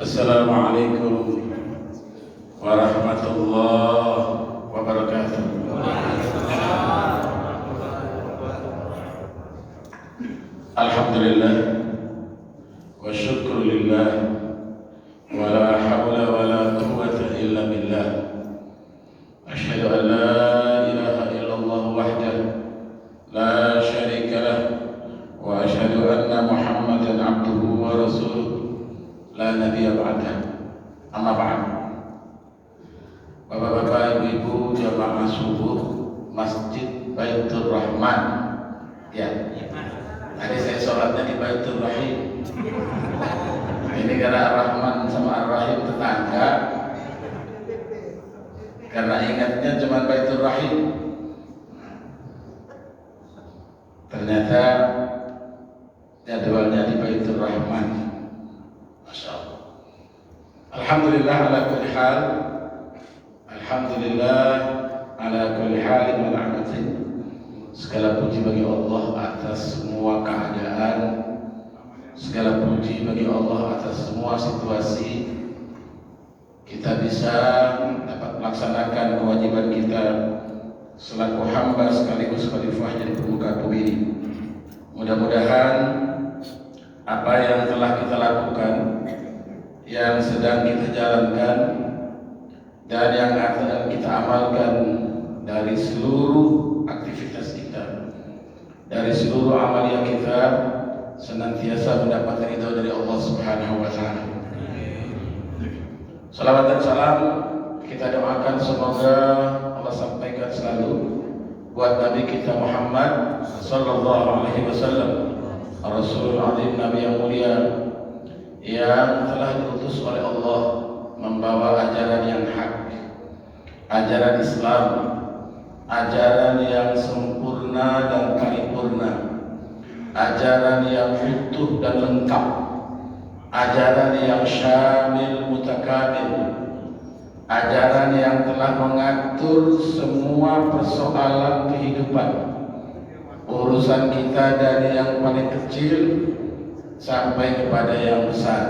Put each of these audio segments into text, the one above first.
Assalamualaikum warahmatullahi wabarakatuh. Alhamdulillah wa syukrulillah wa la hawla wa la quwwata illa billah. Asyhadu an la ilaha illallah wahdahu la syarika lah wa asyhadu anna Muhammadan abduhu wa rasuluh la nabiyya ba'dah. Amma ba'd. Bapak-bapak, ibu-ibu, jamaah subuh Masjid Baitur Rahman. Ya. Tadi saya sholatnya di Baitur Rahim. Nah, ini karena Ar-Rahman sama Ar-Rahim tetangga. Karena ingatnya cuma Baitur Rahim. Ternyata jadwalnya di Baitur Rahman. Masya Allah. Alhamdulillah ala kulli hal. Alhamdulillah ala kulli halin wa ni'matin. Segala puji bagi Allah atas semua keadaan. Segala puji bagi Allah atas semua situasi. Kita bisa dapat melaksanakan kewajiban kita selaku hamba sekaligus khalifah di permukaan bumi ini. Mudah-mudahan apa yang telah kita lakukan, yang sedang kita jalankan, dan yang akan kita amalkan dari seluruh aktivitas kita, dari seluruh amalia kita, senantiasa mendapat ridho dari Allah Subhanahu wa Ta'ala. Salawat dan salam kita doakan semoga Allah sampaikan selalu buat Nabi kita Muhammad sallallahu alaihi wasallam, Rasul azim, Nabi yang mulia yang telah diutus oleh Allah membawa ajaran yang hak, ajaran Islam, ajaran yang sempurna dan paripurna, ajaran yang utuh dan lengkap, ajaran yang syamil mutakamil, ajaran yang telah mengatur semua persoalan kehidupan, urusan kita dari yang paling kecil sampai kepada yang besar,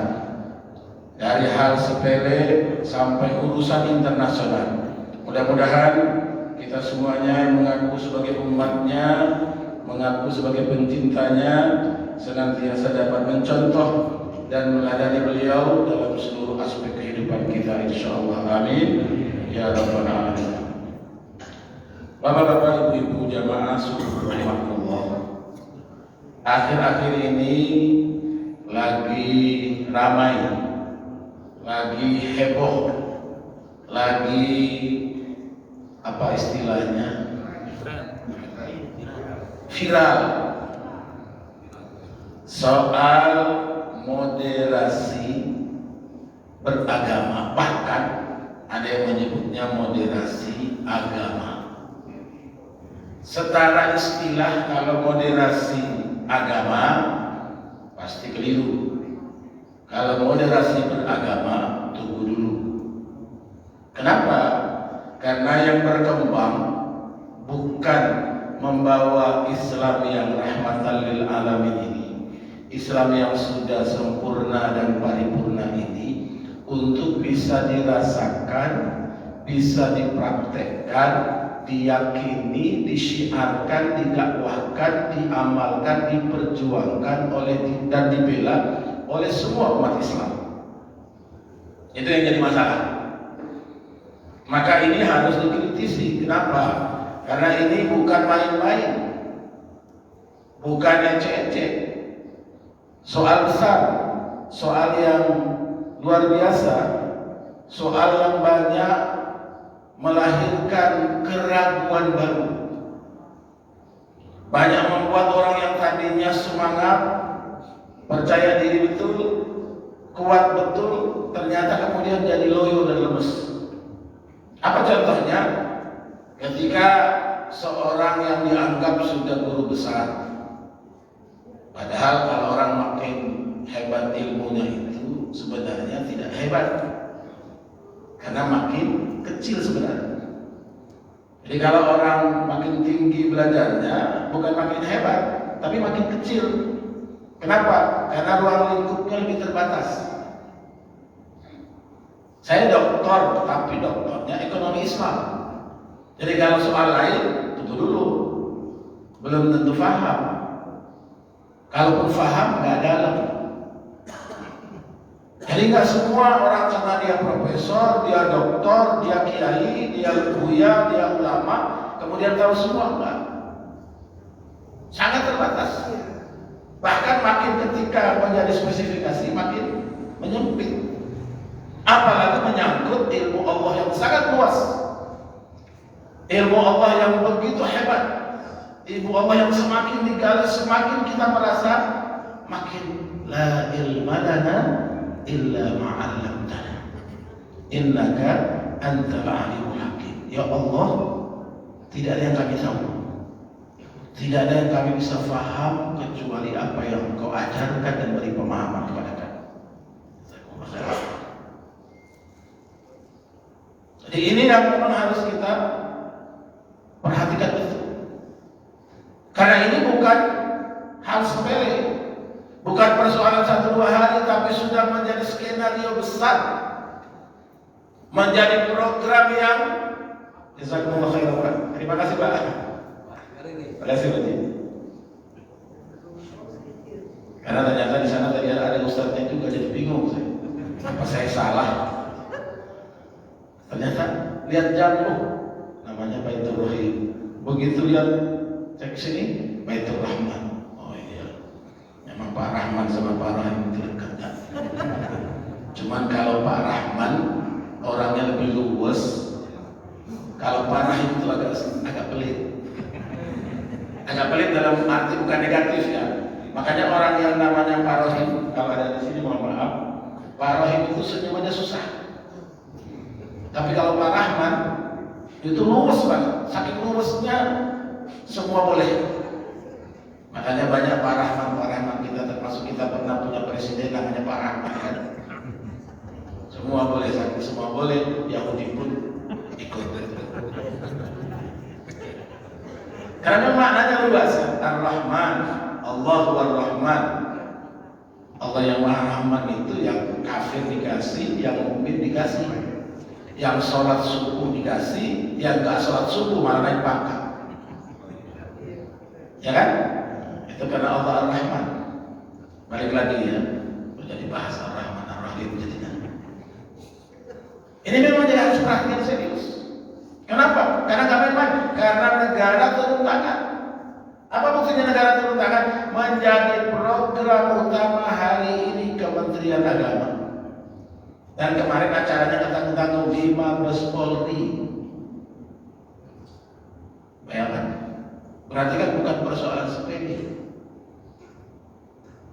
dari hal sepele sampai urusan internasional. Mudah-mudahan kita semuanya yang mengaku sebagai umatnya, mengaku sebagai pencintanya, senantiasa dapat mencontoh dan meladani beliau dalam seluruh aspek kehidupan kita, insyaallah. Amin ya rabbal alamin. Bapak-bapak, ibu-ibu, jamaah subuh rahimakumullah. Akhir-akhir ini lagi ramai, lagi heboh, lagi apa istilahnya, viral soal moderasi beragama, bahkan ada yang menyebutnya moderasi agama. Setara istilah, kalau moderasi agama pasti keliru. Kalau moderasi beragama, tunggu dulu. Kenapa? Karena yang berkembang bukan membawa Islam yang rahmatan lil alamin ini, Islam yang sudah sempurna dan paripurna ini, untuk bisa dirasakan, bisa dipraktekkan, diyakini, disyiarkan, didakwahkan, diamalkan, diperjuangkan oleh dan dibela oleh semua umat Islam. Itu yang jadi masalah. Maka ini harus dikritisi. Kenapa? Karena ini bukan main-main, bukan ecek-ecek. Soal besar, soal yang luar biasa, soal yang banyak melahirkan keraguan baru. Banyak membuat orang yang tadinya semangat, percaya diri betul, kuat betul, ternyata kemudian jadi loyo dan lemes. Apa contohnya? Ketika seorang yang dianggap sudah guru besar, padahal kalau orang makin hebat ilmunya itu sebenarnya tidak hebat, karena makin kecil sebenarnya. Jadi kalau orang makin tinggi belajarnya, bukan makin hebat, tapi makin kecil. Kenapa? Karena ruang lingkupnya lebih terbatas. Saya doktor, tapi doktornya ekonomi Islam. Jadi kalau soal lain, tunggu dulu. Belum tentu paham. Kalaupun paham, nggak dalam. Jadi nggak semua orang karena dia profesor, dia doktor, dia kiai, dia buya, dia ulama, kemudian tahu semua, enggak. Sangat terbatas. Bahkan makin ketika menjadi spesifikasi makin menyempit. Apalagi menyangkut ilmu Allah yang sangat luas. Ilmu Allah yang begitu hebat. Ilmu Allah yang semakin digali, semakin kita merasa makin la ilma lana illa ma'allamtana innaka antal alimul hakim. Ya Allah, tidak ada yang kami tahu, tidak ada yang kami bisa faham kecuali apa yang Engkau ajarkan dan beri pemahaman kepada kami. Jadi ini yang memang harus kita perhatikan betul. Karena ini bukan hal sepele, bukan persoalan 1-2 hari, tapi sudah menjadi skenario besar, menjadi program yang jazakumullah khairan. Terima kasih Pak. Terima kasih Pak. Karena ternyata di sana tadi ada ustadznya juga, jadi bingung saya. Apa saya salah? Ternyata lihat jam, namanya Baitur Rahim. Begitu lihat cek sini, Baitur Rahman. Oh iya, memang Pak Rahman sama Pak Rahim itu dekat. Cuman kalau Pak Rahman orangnya lebih luwes, kalau Pak Rahim itu agak pelit. Agak pelit dalam arti bukan negatif ya. Makanya orang yang namanya Pak Rahim, kalau ada di sini mohon maaf, Pak Rahim itu senyumannya susah. Tapi kalau Pak Rahman itu luwes banget, saking luwesnya semua boleh. Makanya banyak Pak Rahman kita, termasuk kita pernah punya presiden namanya Pak Rahman kan. Semua boleh, saking semua boleh, Yahudi pun ikut. Karena maknanya luas ya. Ar-Rahman, Allahu Ar-Rahman. Allah yang Maha Rahman itu yang kafir dikasih, yang mukmin dikasih. Yang sholat subuh dikasih, yang gak sholat subuh malah naik pangkat. Ya kan? Itu karena Allah Ar-Rahman. Balik lagi ya, menjadi bahasa Ar-Rahman Ar-Rahim jadinya. Ini memang jadi harus perhatian serius. Kenapa? Karena gak main-main. Karena negara turun tangan. Apa maksudnya negara turun tangan? Menjadi program utama hari ini Kementerian Agama. Dan kemarin acaranya ketanggung-tanggung di Mabes Polri. Bayangkan, berarti kan bukan persoalan sepele.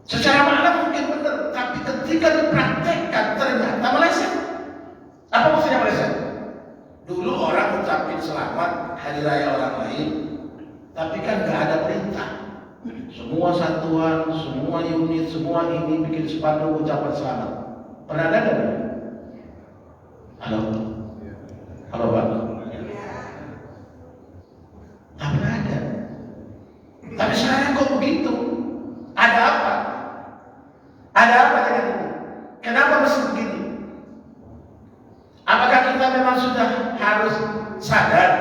Secara makna mungkin benar, tapi ketika dipraktekkan ternyata meleset. Apa maksudnya meleset? Dulu orang ucapin selamat hari raya orang lain, tapi kan nggak ada perintah. Semua satuan, semua unit, semua ini bikin spanduk ucapan selamat. Pernah ada nggak? Halo? Halo Pak? Tak pernah ada. Tapi sekarang kok begitu? Ada apa? Ada apa dengan ini? Kenapa mesti begini? Apakah kita memang sudah harus sadar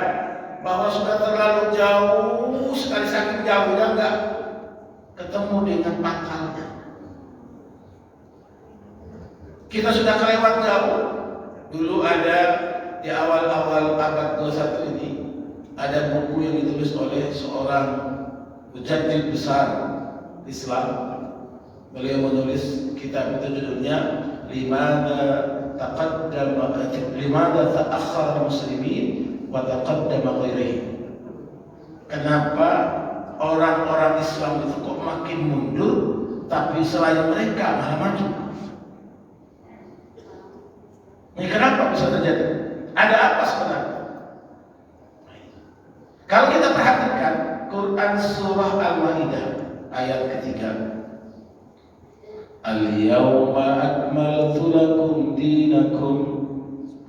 bahwa sudah terlalu jauh sekali, saking jauhnya nggak ketemu dengan pangkalnya? Kita sudah kelewat jauh. Dulu ada di awal-awal abad 21 ini ada buku yang ditulis oleh seorang mujaddid besar Islam. Beliau menulis kitab itu judulnya Limada ta'akhkhara muslimin wa taqaddama ghairihim. Kenapa orang-orang Islam itu kok makin mundur tapi selain mereka malah maju? Ini kenapa bisa terjadi? Ada apa sebenarnya? Kalau kita perhatikan Quran surah Al-Maidah ayat ketiga, Al-yawma akmaltu lakum dinakum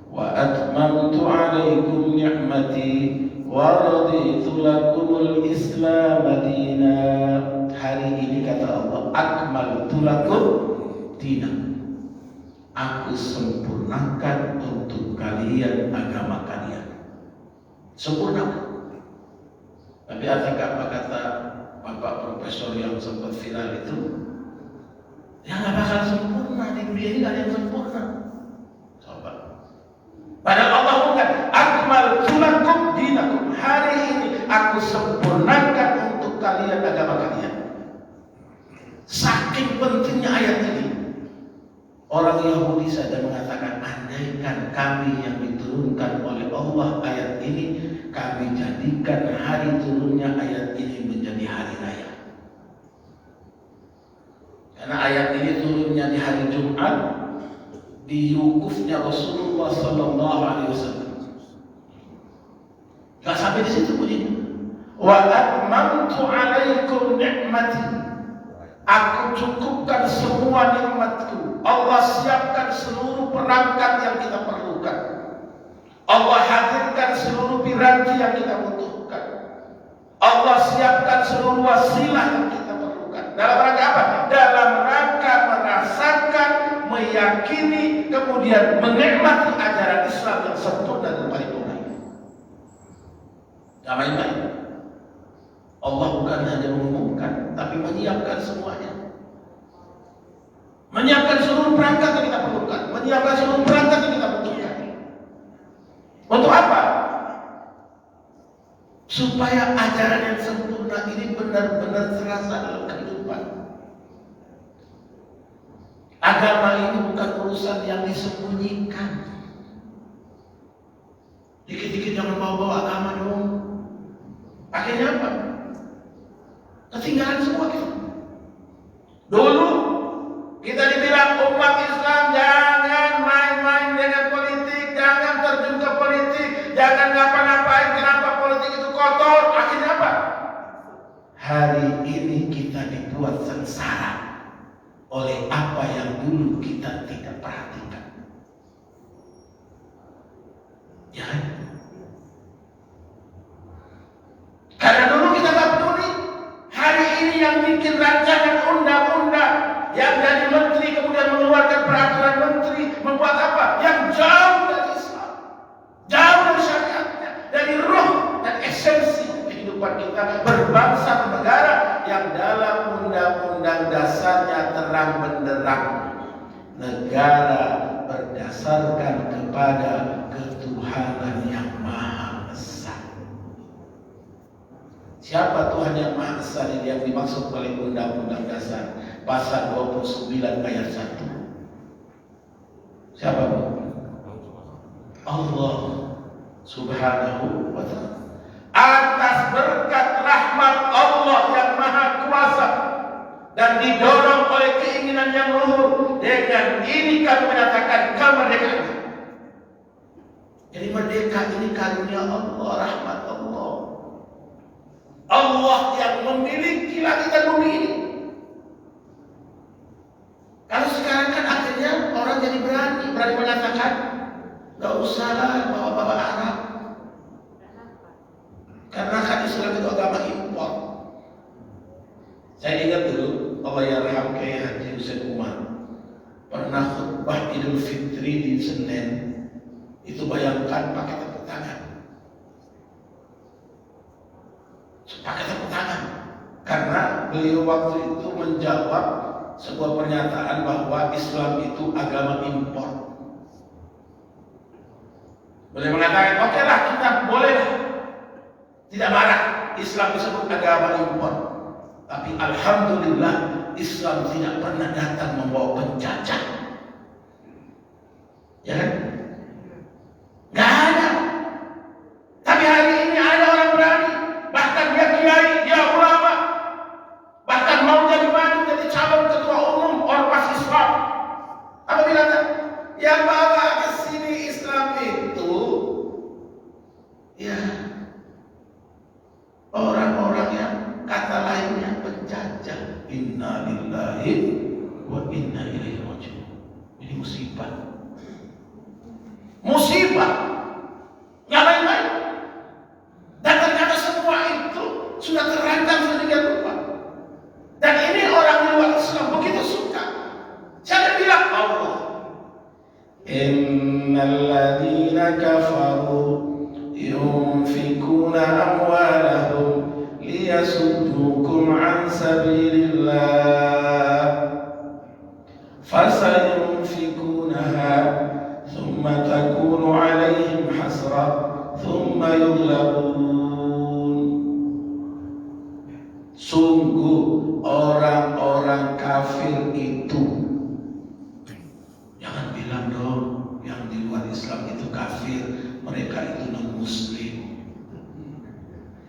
wa atmamtu alaikum ni'mati wa raditu lakumul Islam dina. hari ini kata Allah, akmaltu lakum dinakum. Aku sempurnakan untuk kalian agama kalian. Sempurnakan. Tapi adakah apa kata Bapak Profesor yang sempat viral itu? Ya nggak bakal sempurna, di dunia ini nggak ada yang sempurna. Coba. Padahal Allah bukan akmaltu lakum dinakum. Hari ini aku sempurnakan untuk kalian agama kalian. Saking pentingnya ayat ini, orang Yahudi saja mengatakan, andaikan kami yang diturunkan oleh Allah ayat ini, kami jadikan hari turunnya ayat ini menjadi hari raya. Karena ayat ini turunnya di hari Jumat, di wukufnya Rasulullah Sallallahu Alaihi Wasallam. Gak sampai di situ bunyinya. Wa atmamtu alaikum ni'mati. Aku cukupkan semua nikmatku. Allah siapkan seluruh perangkat yang kita perlukan. Allah hadirkan seluruh piranti yang kita butuhkan. Allah siapkan seluruh wasilah yang kita perlukan. Dalam rangka apa? Dalam rangka merasakan, meyakini, kemudian menikmati ajaran Islam yang sempurna dan paripurna. Gak main-main. Allah bukan hanya mengumumkan, tapi menyiapkan semuanya. Menyiapkan seluruh perangkat yang kita perlukan, menyiapkan seluruh perangkat yang kita butuhkan. Untuk apa? Supaya ajaran yang sempurna ini benar-benar terasa dalam kehidupan. Agama ini bukan urusan yang disembunyikan. Dikit-dikit jangan bawa-bawa agama dong. Akhirnya apa? Ketinggalan semua kita. Dulu kita dibilang umat Islam jangan main-main dengan politik, jangan terjun ke politik, jangan ngapa-ngapain, kenapa politik itu kotor. Akhirnya apa? Hari ini kita dibuat sengsara oleh apa yang dulu kita tidak perhatikan. Ya kan? Karena dulu kita tak peduli. Hari ini yang bikin rancangan undang-undang, yang dari menteri kemudian mengeluarkan peraturan menteri, membuat apa? Yang jauh dari Islam, jauh dari syariatnya, dari roh dan esensi kehidupan kita berbangsa bernegara yang dalam undang-undang dasarnya terang benderang. Negara berdasarkan kepada ketuhanan yang Maha Esa. Siapa Tuhan yang Maha Esa yang dimaksud oleh Undang-Undang Dasar pasal 29 ayat 1? Siapa? Allah Subhanahu wa ta'ala. Atas berkat rahmat Allah yang Maha Kuasa dan didorong oleh keinginan yang luhur, dengan ini kami menyatakan kemerdekaan. Jadi merdeka ini karunia Allah, rahmat Allah. Allah yang memiliki langit dan bumi ini. Kalau sekarang kan akhirnya orang jadi berani mengatakan, gak usahlah bawa-bawa Arab, karena kan Islam itu agama impor. Saya ingat dulu Allah yarham Kiai Haji Husain Umar pernah khutbah Idul Fitri di Senen. Itu bayangkan pakai tepuk tangan. Pakai tepuk tangan. Karena beliau waktu itu menjawab sebuah pernyataan bahwa Islam itu agama impor. Beliau mengatakan, oke lah, kita boleh tidak marah Islam disebut agama impor. Tapi alhamdulillah Islam tidak pernah datang membawa penjajah. Ya kan? Gak ada. Tapi hari ini ada orang berani, bahkan dia kiai, dia ulama, bahkan mau jadi maju jadi calon ketua umum ormas Islam. Apa bilangnya? Yang bawa ke sini Islam itu ya orang-orang yang kata lainnya penjajah. Inna lillahi wa inna ilaihi raji'un. Ini musibah. Musibah. Nggak main-main. Dan ternyata semua itu sudah terancam sedemikian rupa. Innal ladzina kafaru yunfikuna amwalahum liyasuddukum an sabilillah fasayunfikunaha thumma takunu alaihim hasrah thumma yughlabun. Sungguh orang-orang kafir itu, jangan bilang dong yang di luar Islam itu kafir, mereka itu non-muslim.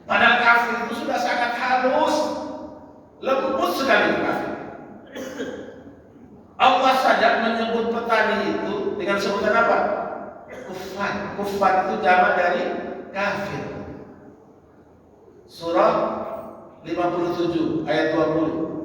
Padahal kafir itu sudah sangat halus, lembut sekali kafir. Allah saja menyebut petani itu dengan sebutan apa? Kufar. Kufar itu jamak dari kafir. Surah 57 ayat 20.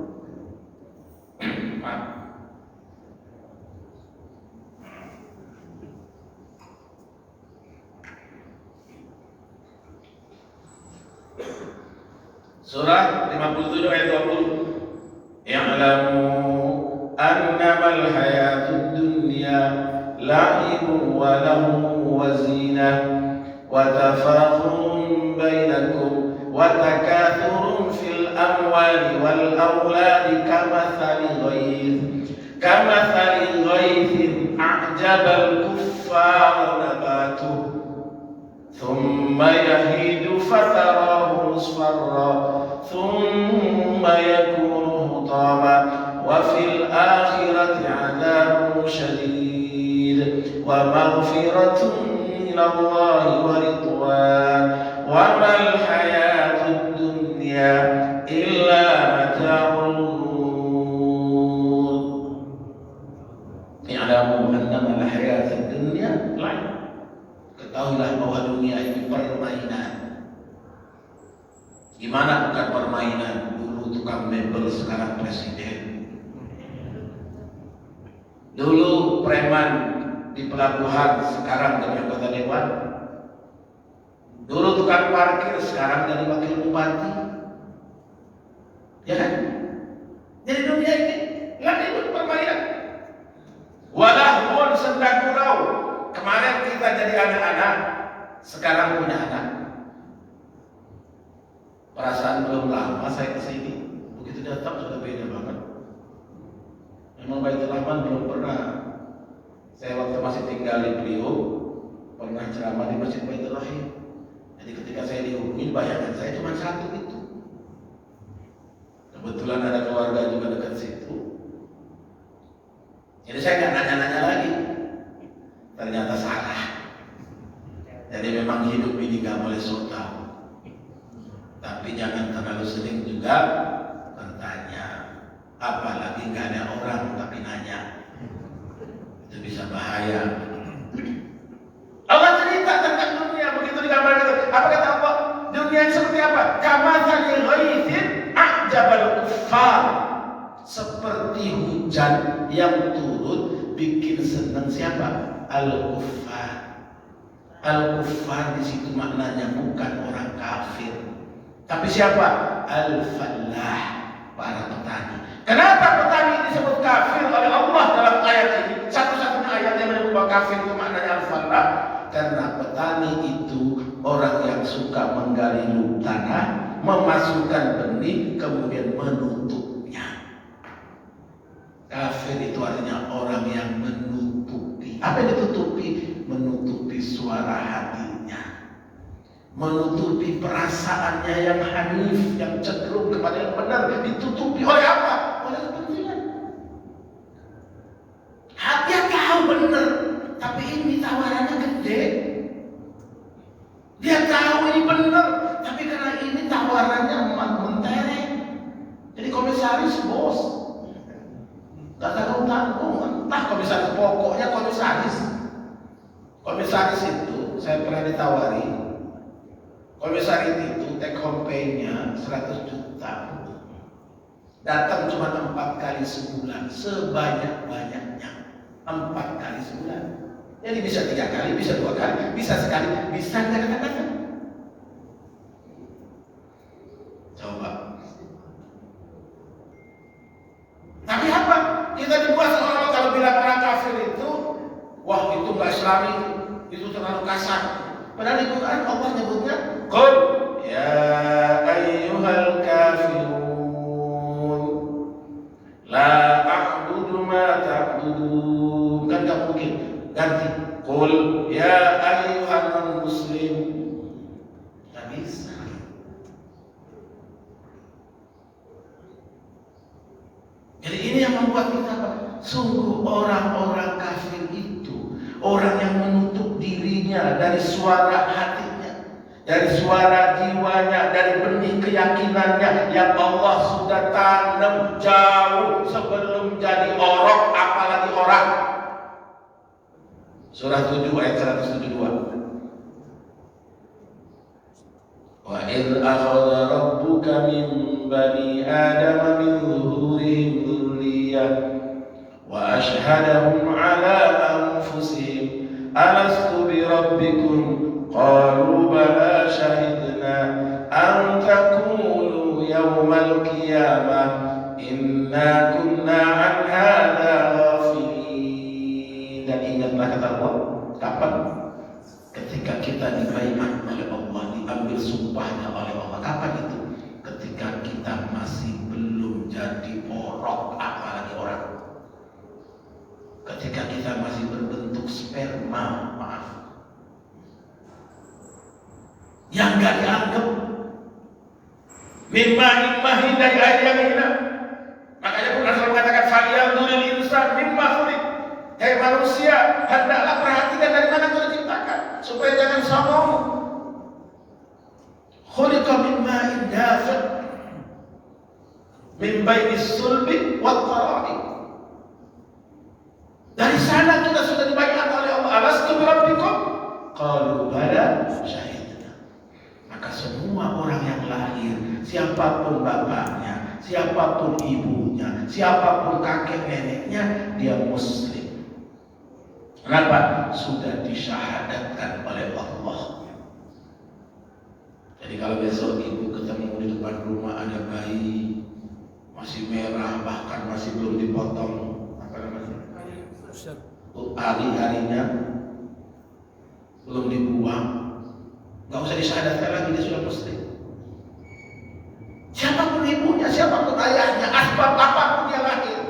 Surah 57 ayat 20. Ya'lamu annamal hayatud dunya la'ibun wa lahum wa zinah wa tafakhurun bainakum wa takathurun fil amwali wal awladi kamathali ghaithin a'jabal kuffara nabatuhu thumma yahidu fatarahu musfarra thumma yakunu hutama wa fil akhirati 'adabun syadid wa maghfiratun minallahi wa ridwan wa mal hayatud dunya illa mata'ul ghurur. I'lamu annama al hayatud dunya la'ib. Ketahuilah bahwa dunia ini permainan. Gimana bukan permainan? Dulu tukang mebel, sekarang presiden. Dulu preman di pelabuhan, sekarang jadi anggota dewan. Dulu tukang parkir, sekarang jadi wakil bupati. Ya kan? Jadi dunia ini nggak ikut permainan. Walahun senda gurau. Kemarin kita jadi anak-anak, sekarang punya anak. Perasaan belum lama saya kesini, begitu datang sudah beda banget. Memang Baitur Rahman belum pernah. Saya waktu masih tinggal di Priok, pernah ceramah di Masjid Baitur Rahim. Jadi ketika saya dihubungin, bayangan saya cuma satu itu. Kebetulan ada keluarga juga dekat situ. Jadi saya nggak nanya-nanya lagi. Ternyata salah. Jadi memang hidup ini nggak boleh sok tahu. Tapi jangan terlalu sering juga bertanya. Apalagi nggak ada orang tapi nanya. Itu bisa bahaya. Allah cerita tentang dunia begitu digambarkan. Apa kata Allah? Dunia ini seperti apa? Kamathali ghaithin a'jabal kuffar. Seperti hujan yang turun bikin senang siapa? Al-kuffar. Al-kuffar di situ maknanya bukan orang kafir, tapi siapa? Al-fallah, para petani. Kenapa petani disebut kafir oleh Allah dalam ayat ini? Satu-satunya ayat yang menyebut kafir itu maknanya al-fallah. Karena petani itu orang yang suka menggali lubang tanah, memasukkan benih, kemudian menutupnya. Kafir itu artinya orang yang menutupi. Apa yang ditutupi? Menutupi suara hatinya, menutupi perasaannya yang hanif, yang cenderung kepada yang benar. Ditutupi oleh apa? Oleh kepentingan. Hatinya tahu benar, tapi ini tawarannya gede. Dia tahu ini benar, tapi karena ini tawarannya mentereng. Jadi komisaris bos, gak tanggung-tanggung. Entah komisaris, pokoknya komisaris. Komisaris itu saya pernah ditawari. Komisaris itu take home pay-nya 100 juta. Datang cuma 4 kali sebulan, sebanyak-banyaknya 4 kali sebulan. Jadi bisa 3 kali, bisa 2 kali, bisa sekali, bisa nggak datang. Coba. Tapi apa? Kita dibuat seolah-olah kalau bilang orang kafir itu, wah Islami itu terlalu kasar. Padahal di Quran Allah nyebutnya qul ya ayyuhal kafirun la a'budu ma ta'budun. Kan gak mungkin ganti qul ya ayyuhal muslim. Gak bisa. Jadi ini yang membuat kita sungguh orang-orang kafir itu orang yang menutup dirinya dari suara hatinya, dari suara jiwanya, dari benih keyakinannya yang Allah sudah tanam jauh sebelum jadi orok, apalagi orang. Surah 7 ayat 172. Wa idh akhadha rabbuka min bani adama min zuhurihim dhurriyyah wa ashhadahum ala anfusihim alastu bi rabbikum qalu bala shahidna an taqulu yawmal qiyamah inna kunna an hadha ghafilin. Dan ingatlah kata Allah, kapan? Ketika kita dibaiat oleh Allah, diambil sumpahnya oleh Allah. Kapan itu? Ketika kita masih belum jadi orok, apalagi orang. Ketika kita masih berbentuk sperma, maaf, yang gak dianggap, mimma dari air yang hina. Makanya Quran selalu mengatakan falyanzuril insan mimma khuliq. Hei manusia, hendaklah perhatikan dari mana kau diciptakan, supaya jangan sombong. Khuliqa min ma'in dafiq min bainis sulbi wat tara'ib. Dari sana kita sudah dibaiat oleh Allah. Alastu bi rabbikum? Qalu bala syahidna. Maka semua orang yang lahir, siapapun bapaknya, siapapun ibunya, siapapun kakek neneknya, dia muslim. Kenapa? Sudah disyahadatkan oleh Allah. Jadi kalau besok ibu ketemu di depan rumah ada bayi masih merah, bahkan masih belum dipotong, apa namanya? Hari-harinya belum dibuang, nggak usah disyahadatkan lagi, dia sudah muslim. Siapapun ibunya, siapapun ayahnya, asbab apapun dia lahir.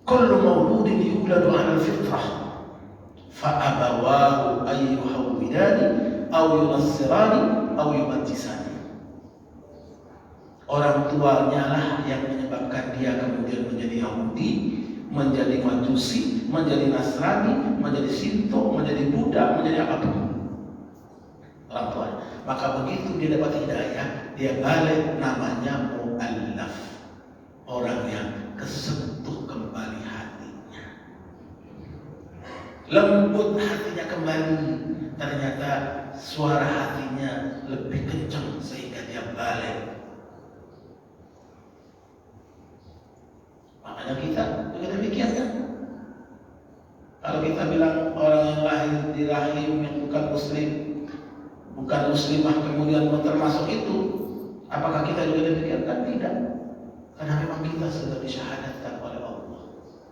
Kullu mauludin yuladu 'ala al-fitrah fa abawahu ayyuhawwidani aw yunassirani aw yumajjisani. Orang tuanya lah yang menyebabkan dia kemudian menjadi Yahudi, menjadi Majusi, menjadi Nasrani, menjadi Sinto, menjadi Buddha, menjadi apapun. Orang tua. Maka begitu dia dapat hidayah, dia balik, namanya mu'allaf. Orang yang kesentuh kembali hatinya, lembut hatinya kembali. Ternyata suara hatinya lebih kencang sehingga dia balik. Makanya kita juga demikian kan. Kalau kita bilang orang yang lahir di rahim yang bukan muslim, bukan muslimah, kemudian termasuk itu, apakah kita juga demikian? Kan tidak. Karena memang kita sudah disyahadatkan oleh Allah,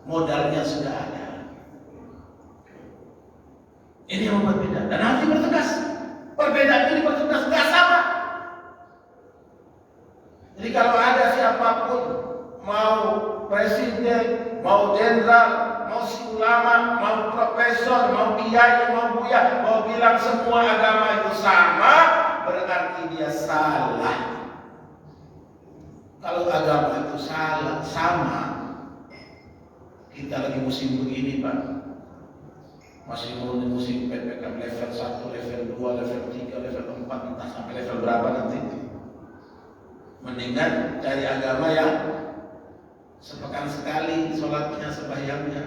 modalnya sudah ada. Ini yang berbeda. Dan nanti bertegas, perbedaan ini bertegas, nggak sama. Jadi kalau ada siapapun, mau presiden, mau jenderal, mau si ulama, mau profesor, mau kiai, mau buya, mau bilang semua agama itu sama, berarti dia salah. Kalau agama itu salah, sama, kita lagi musim begini Pak, masih mau musim PPKM level 1, level 2, level 3, level 4, entah sampai level berapa nanti. Mendingan cari agama yang sepekan sekali sholatnya, sembahyangnya.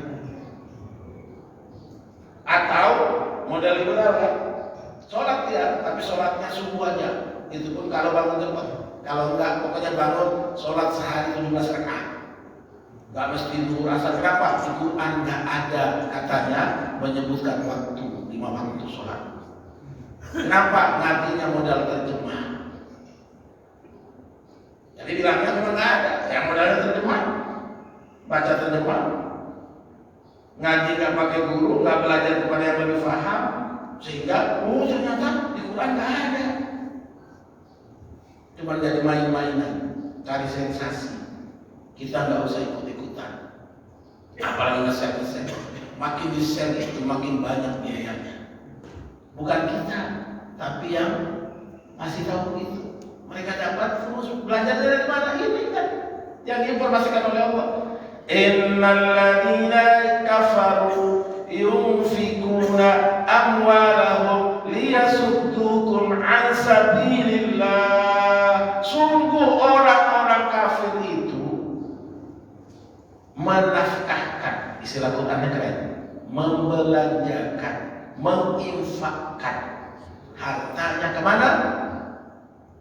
Atau model liberal kan, sholat ya, tapi sholatnya subuh aja. Itu pun kalau bangun cepat. Kalau enggak, pokoknya bangun sholat sehari 17 rakaat. Enggak mesti zuhur asar. Kenapa? Di Quran enggak ada katanya menyebutkan waktu, 5 waktu sholat. Kenapa? Ngajinya modal terjemah. Jadi bilangnya memang enggak ada. Yang modalnya terjemah, baca terjemah. ngaji nggak pakai guru, nggak belajar kepada yang lebih paham, sehingga ternyata di Quran nggak ada. Cuma jadi main-mainan, cari sensasi. Kita nggak usah ikut-ikutan. Apalagi nge-share. Makin di-share itu makin banyak biayanya. Bukan kita, tapi yang masih tahu itu. Mereka dapat terus belajar dari mana ini kan? Yang diinformasikan oleh Allah. Innal ladzina kafaru yunfikuna amwalahum liyasuddukum an sabilillah. Sungguh orang-orang kafir itu menafkahkan, istilah Qurannya keren, membelanjakan, menginfakkan hartanya kemana?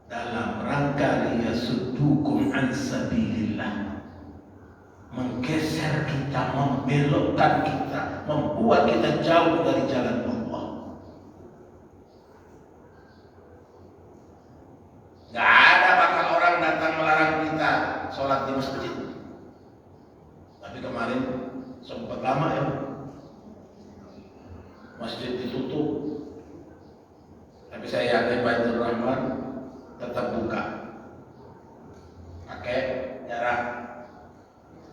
Dalam rangka liyasuddukum an sabilillah, menggeser kita, membelokkan kita, membuat kita jauh dari jalan Allah. Gak ada bakal orang datang melarang kita sholat di masjid. Tapi kemarin sempat lama ya, masjid ditutup. Tapi saya yakin Baitur Rahman tetap buka, pakai jarak.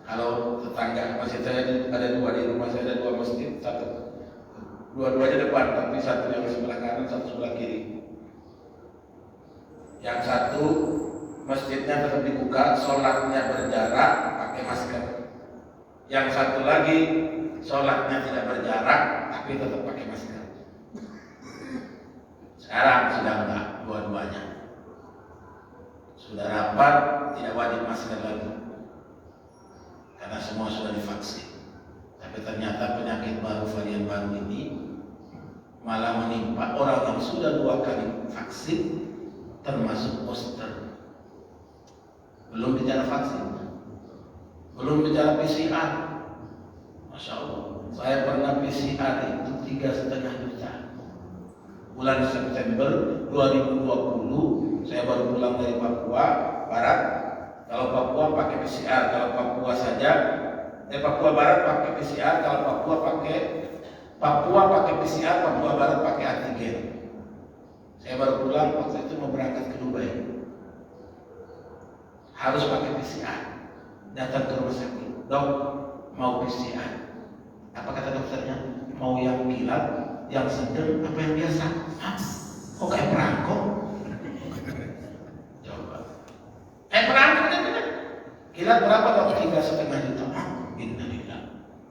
Kalau tetangga masjid saya ada dua, di rumah saya ada dua masjid, dua-duanya depan, tapi satu yang sebelah kanan, satu sebelah kiri. Yang satu masjidnya tetap dibuka, sholatnya berjarak, pakai masker. Yang satu lagi sholatnya tidak berjarak, tapi tetap pakai masker. Sekarang sudah enggak, dua-duanya sudah rapat, tidak wajib masker lagi karena semua sudah divaksin. Tapi ternyata penyakit baru, varian baru ini malah menimpa orang yang sudah 2 kali vaksin, termasuk booster. Belum bicara vaksin, belum bicara PCR. Masya Allah, saya pernah PCR itu 3,5 juta bulan September 2020. Saya baru pulang dari Papua Barat. Kalau Papua pakai PCR, kalau Papua saja, Papua Barat pakai PCR, kalau Papua pakai PCR, Papua Barat pakai antigen. Saya baru pulang waktu itu mau berangkat ke Dubai. Harus pakai PCR. Datang ke rumah sakit, dok, mau PCR. Apa kata dokternya? Mau yang kilat, yang sedang, apa yang biasa? Hah? Kok kayak perangkok? Perangkat kan? Kilat berapa dok? 3,5 juta. Innalillah.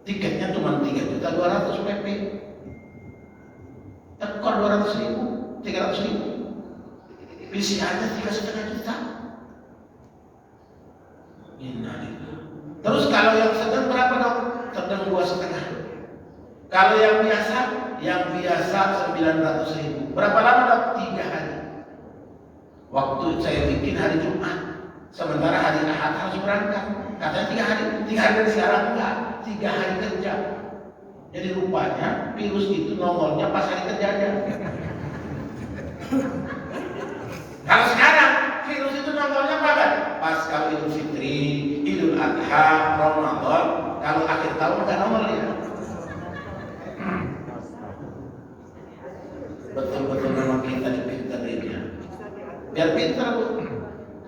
Tiketnya cuma 3.200.000 PP. Tekor 200.000, 300.000. PCR-nya 3,5 juta. Innalillah. Terus kalau yang sedang berapa dok? Sedang 2,5. Kalau yang biasa 900.000. Berapa lama dok? 3 hari. Waktu saya bikin hari Jumat. Sementara hari Ahad harus berangkat. Katanya 3 hari dari sekarang enggak, 3 hari kerja. Jadi rupanya virus itu nongolnya pas hari kerjanya. Kalau sekarang virus itu nongolnya kapan? Pas kalau Idul Fitri, Idul Adha, Ramadan. Kalau akhir tahun enggak nongol ya. Betul-betul memang kita dipintarin ya. Biar pintar bu.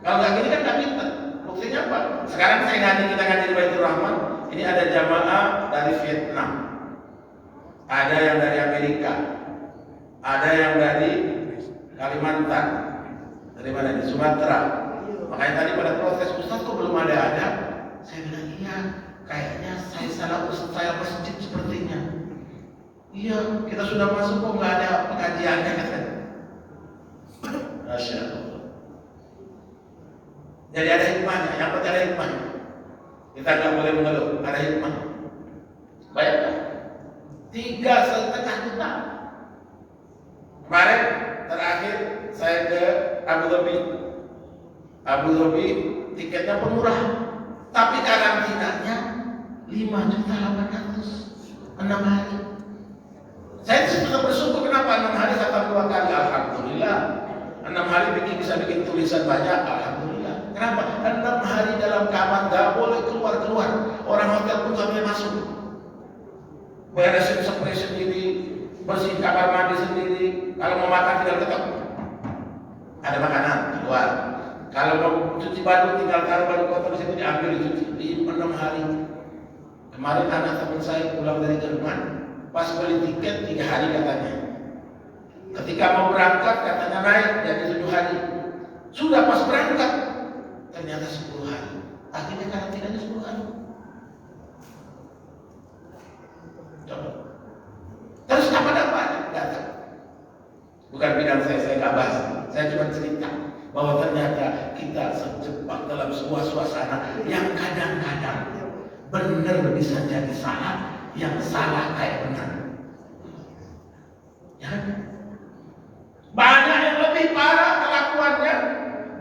Kalau nggak gini kan nggak pintar. Buktinya apa? Sekarang kita ngaji di Baitur Rahman. Ini ada jamaah dari Vietnam, ada yang dari Amerika, ada yang dari Kalimantan, dari mana? Di Sumatera. Makanya tadi pada protes, Ustaz kok belum ada? Saya bilang iya, kayaknya saya salah masjid sepertinya. Iya, kita sudah masuk kok nggak ada pengajiannya katanya. Masya Allah. Jadi ada hikmahnya, yang penting ada hikmahnya. Kita nggak boleh mengeluh, ada hikmahnya. Bayangkan, 3,5 juta. Kemarin terakhir saya ke Abu Dhabi. Abu Dhabi tiketnya pun murah, tapi karantinanya 5.800.000 6 hari. Saya sudah bersyukur kenapa 6 hari kata 2 kali. Alhamdulillah. 6 hari bisa bikin tulisan banyak. Alhamdulillah. Kenapa? 6 hari dalam kamar gak boleh keluar. Orang hotel pun gak boleh masuk. beresin spray sendiri, bersihin kamar mandi sendiri. Kalau mau makan tinggal ketok, ada makanan keluar. Kalau mau cuci baju tinggal taruh baju kotor di situ, diambil dicuci di 6 hari. Kemarin anak teman saya pulang dari Jerman, pas beli tiket 3 hari katanya. Ketika mau berangkat katanya naik jadi 7 hari. Sudah pas berangkat ternyata 10 hari. Akhirnya karantinanya 10 hari. Coba. Terus apa dampaknya? Datang. Bukan bidang saya nggak bahas. Saya cuma cerita bahwa ternyata kita terjebak dalam sebuah suasana yang kadang-kadang benar bisa jadi salah, yang salah kayak benar. Ya. Banyak yang lebih parah kelakuannya,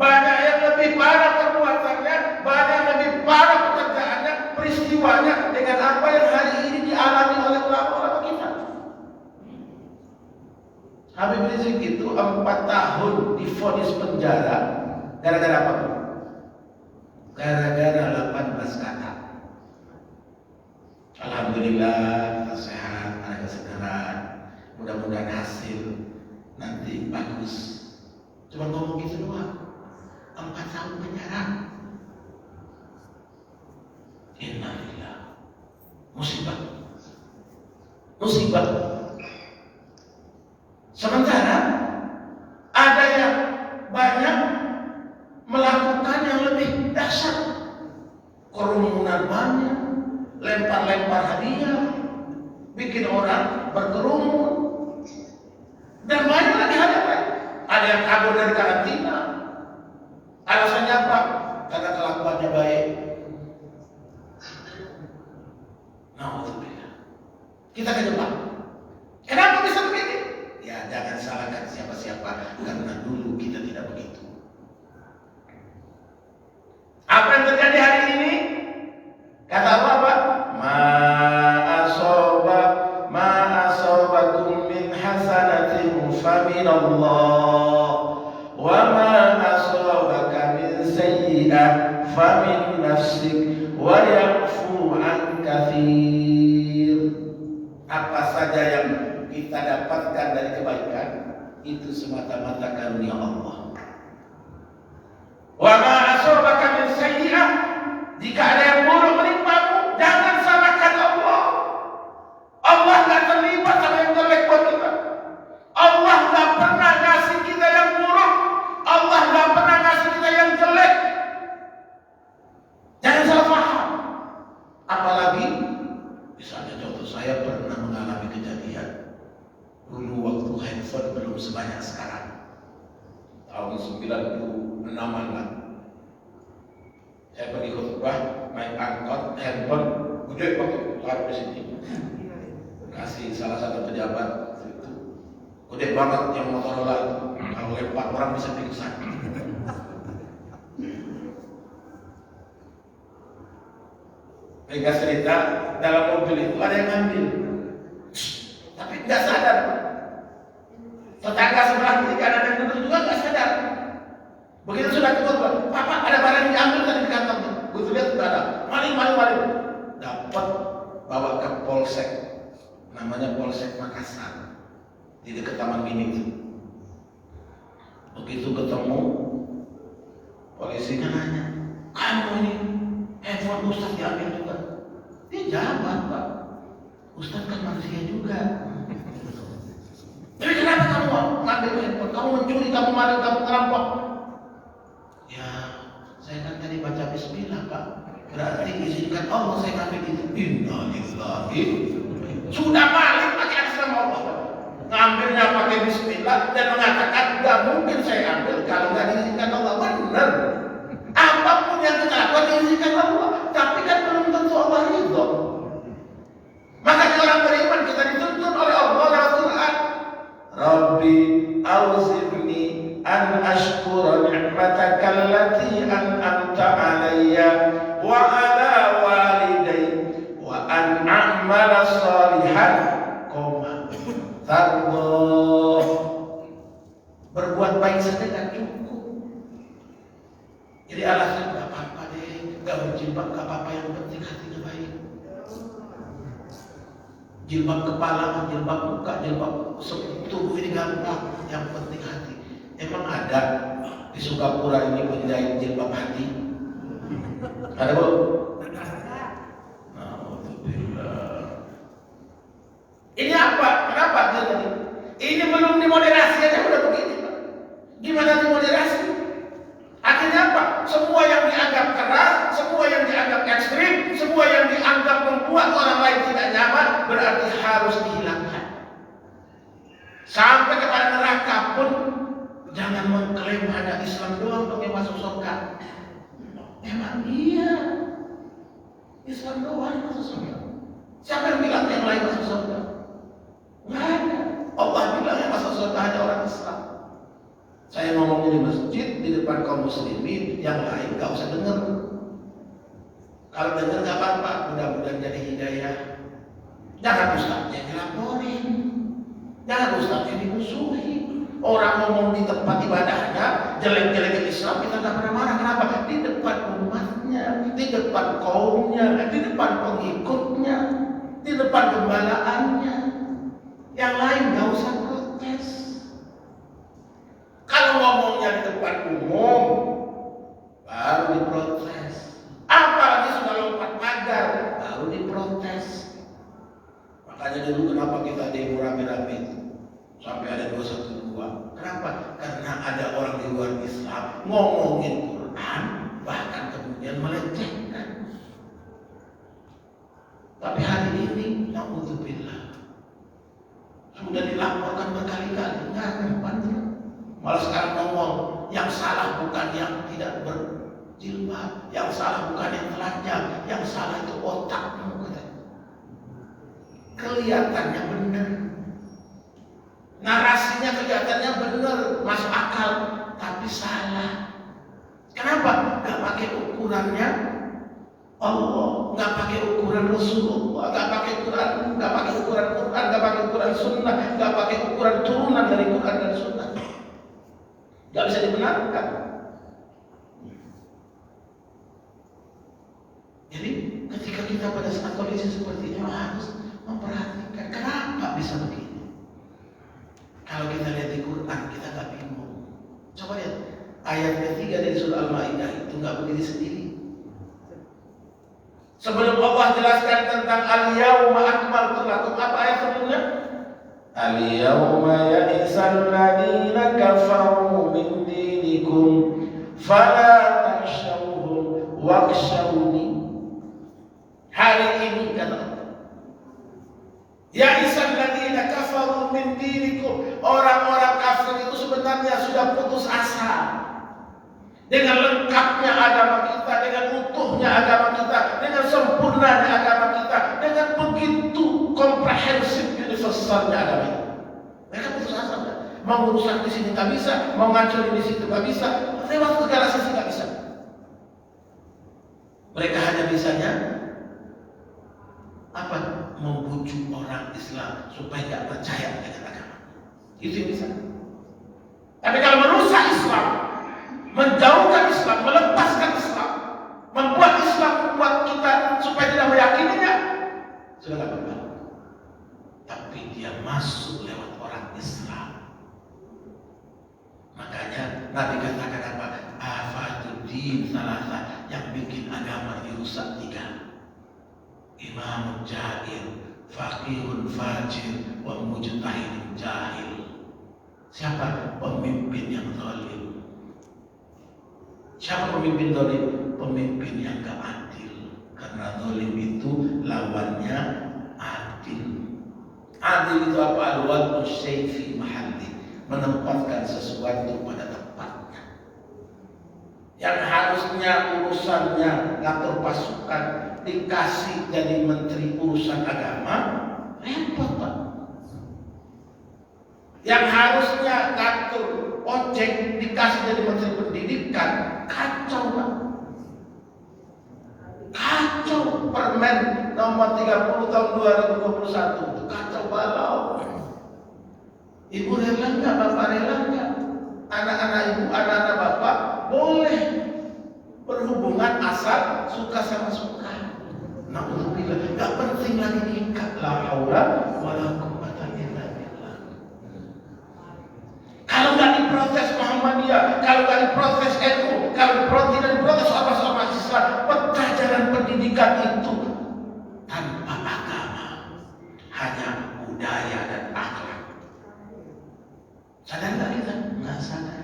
banyak yang lebih parah perbuatannya, banyak yang lebih parah pekerjaannya, peristiwanya dengan apa yang hari ini dialami oleh ulama-ulama kita. Habib Rizik itu 4 tahun divonis penjara gara-gara apa? Gara-gara 18 kata. Alhamdulillah kita sehat, ada kesegaran, mudah-mudahan hasil nanti bagus. Cuma ngomong gitu doang. 4 tahun penjara. Innalillah. Musibah. Musibah. Sementara ada yang banyak melakukan yang lebih dahsyat. Kerumunan banyak, lempar-lempar hadiah, bikin orang berkerumun. Dan banyak lagi hal yang lain. Ada yang kabur dari karantina. Alasannya apa? Karena kelakuannya baik. Alhamdulillah. Kita kejebak. Kenapa bisa begini? Ya jangan salahkan siapa-siapa, karena dulu kita tidak begitu. Apa yang terjadi hari ini? Kata Allah apa? Ma asobakum min hasanatin famin Allah, wa ma asobaka min sayyi'ah famin nafsik, wa ya'fu an katsir. Apa saja yang kita dapatkan dari kebaikan itu semata-mata karunia Allah. Wa ma asobaka min sayyi'ah, jika ada yang buruk menimpamu, jangan salahkan Allah. Allah nggak terlibat sama yang jelek buat kita. Allah nggak pernah ngasih kita yang buruk. Allah nggak pernah ngasih kita yang jelek. Jangan salah paham. Apalagi misalnya contoh, saya pernah mengalami kejadian dulu waktu handphone belum sebanyak sekarang, tahun 96-an lah. Saya pergi khutbah, naik angkot, handphone gede banget, taruh di sini. Kasih salah satu pejabat itu, gede banget yang Motorola itu, kalau lempar orang bisa pingsan. Mereka cerita dalam mobil itu ada yang ngambil, tapi nggak sadar. Tetangga sebelah kiri kanan yang duduk juga nggak sadar. Begitu sudah keluar, Papa ada barang yang diambil tadi di kantong. Begitu lihat sudah ada, maling. Dapat bawa ke polsek, namanya Polsek Makassar, di dekat Taman Mini itu. Begitu ketemu, polisinya nanya, kamu ini handphone Ustaz diambil juga? Dia jawab, Pak, Ustaz kan manusia juga. Tapi kenapa kamu ngambil handphone? Kamu mencuri, kamu maling, kamu ngerampok? Ya, saya kan tadi baca bismillah, Pak. Berarti izinkan Allah saya ngambil itu. Innalillahi. Sudah maling pakai atas nama Allah. Ngambilnya pakai bismillah dan mengatakan enggak mungkin saya ambil kalau nggak diizinkan Allah. Benar. Apapun yang kita lakukan diizinkan Allah, tapi kan belum tentu Allah ridho. Makanya orang beriman kita dituntut oleh Allah dalam Quran. Rabbi auzi'ni an ashkura ni'mataka allati an'amta 'alayya wa 'ala walidayya wa an a'mala shalihan tardah. Berbuat baik saja tidak cukup. Jadi alasan gak apa-apa deh, gak berjilbab gak apa-apa, yang penting hatinya baik. Jilbab kepala, jilbab muka, jilbab tubuh ini gampang. Yang penting hati. Emang ada di Sukapura ini penjahit jilbab hati? Ada bu? Ini apa? Kenapa dia tadi? Ini belum dimoderasi aja udah begini, Pak. Gimana dimoderasi? Akhirnya apa? Semua yang dianggap keras, semua yang dianggap ekstrim, semua yang dianggap membuat orang lain tidak nyaman berarti harus dihilangkan. Sampai kepada neraka pun jangan mengklaim hanya Islam doang dong yang masuk surga. Emang iya, Islam doang masuk surga. Siapa yang bilang yang lain masuk surga? Nggak ada. Allah bilang yang masuk surga hanya orang Islam. Saya ngomongnya di masjid di depan kaum muslimin, yang lain nggak usah dengar. Kalau dengar nggak apa-apa, mudah-mudahan jadi hidayah. Jangan ustaznya dilaporin, jangan ustaznya dimusuhi. Orang ngomong di tempat ibadahnya jelek-jelekin Islam, kita nggak pernah marah. Kenapa? Di depan umatnya, di depan kaumnya, di depan pengikutnya, di depan gembalaannya. Yang lain nggak usah protes. Kalau ngomongnya di depan umum, baru diprotes. Apalagi sudah lompat pagar, baru diprotes. Makanya dulu kenapa kita demo rame-rame itu sampai ada 212? Kenapa? Karena ada orang di luar Islam ngomongin Quran, bahkan kemudian melecehkan. Tapi hari ini, na'udzubillah, sudah dilaporkan berkali-kali, nggak mempan. Malah sekarang ngomong yang salah bukan yang tidak berjilbab, yang salah bukan yang telanjang, yang salah itu otakmu. Kelihatannya benar, narasinya kelihatannya benar, masuk akal, tapi salah. Kenapa? Gak pakai ukurannya Allah, gak pakai ukuran Rasulullah, gak pakai ukuran Quran, gak pakai ukuran Sunnah, gak pakai ukuran turunan dari Quran dan Sunnah. Gak bisa dibenarkan. Jadi ketika kita pada saat kondisi seperti ini harus memperhatikan kenapa bisa begini. Kalau kita lihat di Quran kita gak bingung. Coba lihat ayat ketiga dari surah Al-Maidah itu gak berdiri sendiri. Sebelum Allah jelaskan tentang al-yawma akmaltu lakum, apa ayat sebelumnya? Al-yawma ya'isal ladina kafaru min dinikum fala takhshawhum wakhshawni. Hari ini kata Allah, ya'isal ladina kafaru min dinikum, orang-orang kafir itu sebenarnya sudah putus asa dengan lengkapnya agama kita, dengan utuhnya agama kita, dengan sempurnanya agama kita, dengan begitu komprehensif universalnya agama kita. Mereka putus asa, mau urusan di sini nggak bisa, mau ngancurin di situ nggak bisa, lewat segala sisi nggak bisa. Mereka hanya bisanya apa? Membujuk orang Islam supaya nggak percaya dengan agama. Itu yang bisa. Tapi kalau merusak Islam, menjauhkan Islam, melepaskan Islam, membuat Islam membuat kita supaya tidak meyakininya, sudah tidak apa-apa. Tapi dia masuk lewat orang Islam. Makanya Nabi katakan apa? Afaduddin salasa, yang bikin agama dirusak 3. Imam jahil, faqihun fajir, wa mujtahidun jahil. Siapa? Pemimpin yang zalim. Siapa pemimpin zalim? Pemimpin yang gak adil. Karena zalim itu lawannya adil. Adil itu apa? Al-wad'u syai' fi mahalli, menempatkan sesuatu pada tempatnya. Yang harusnya urusannya ngatur pasukan dikasih jadi menteri urusan agama, repot Pak. Yang harusnya ngatur ojek dikasih jadi menteri pendidikan, kacau Pak. Kacau. Permen nomor 30 tahun 2021 itu kacau balau. Ibu rela nggak, bapak rela nggak? Anak-anak ibu, anak-anak bapak boleh berhubungan asal suka sama suka. Na'udzubillah, nggak penting lagi nikah. La haula protes NU, kami tidak protes ormas-ormas Islam. Pecah jalan pendidikan itu tanpa agama, hanya budaya dan akhlak. Sadar nggak kita? Nggak sadar.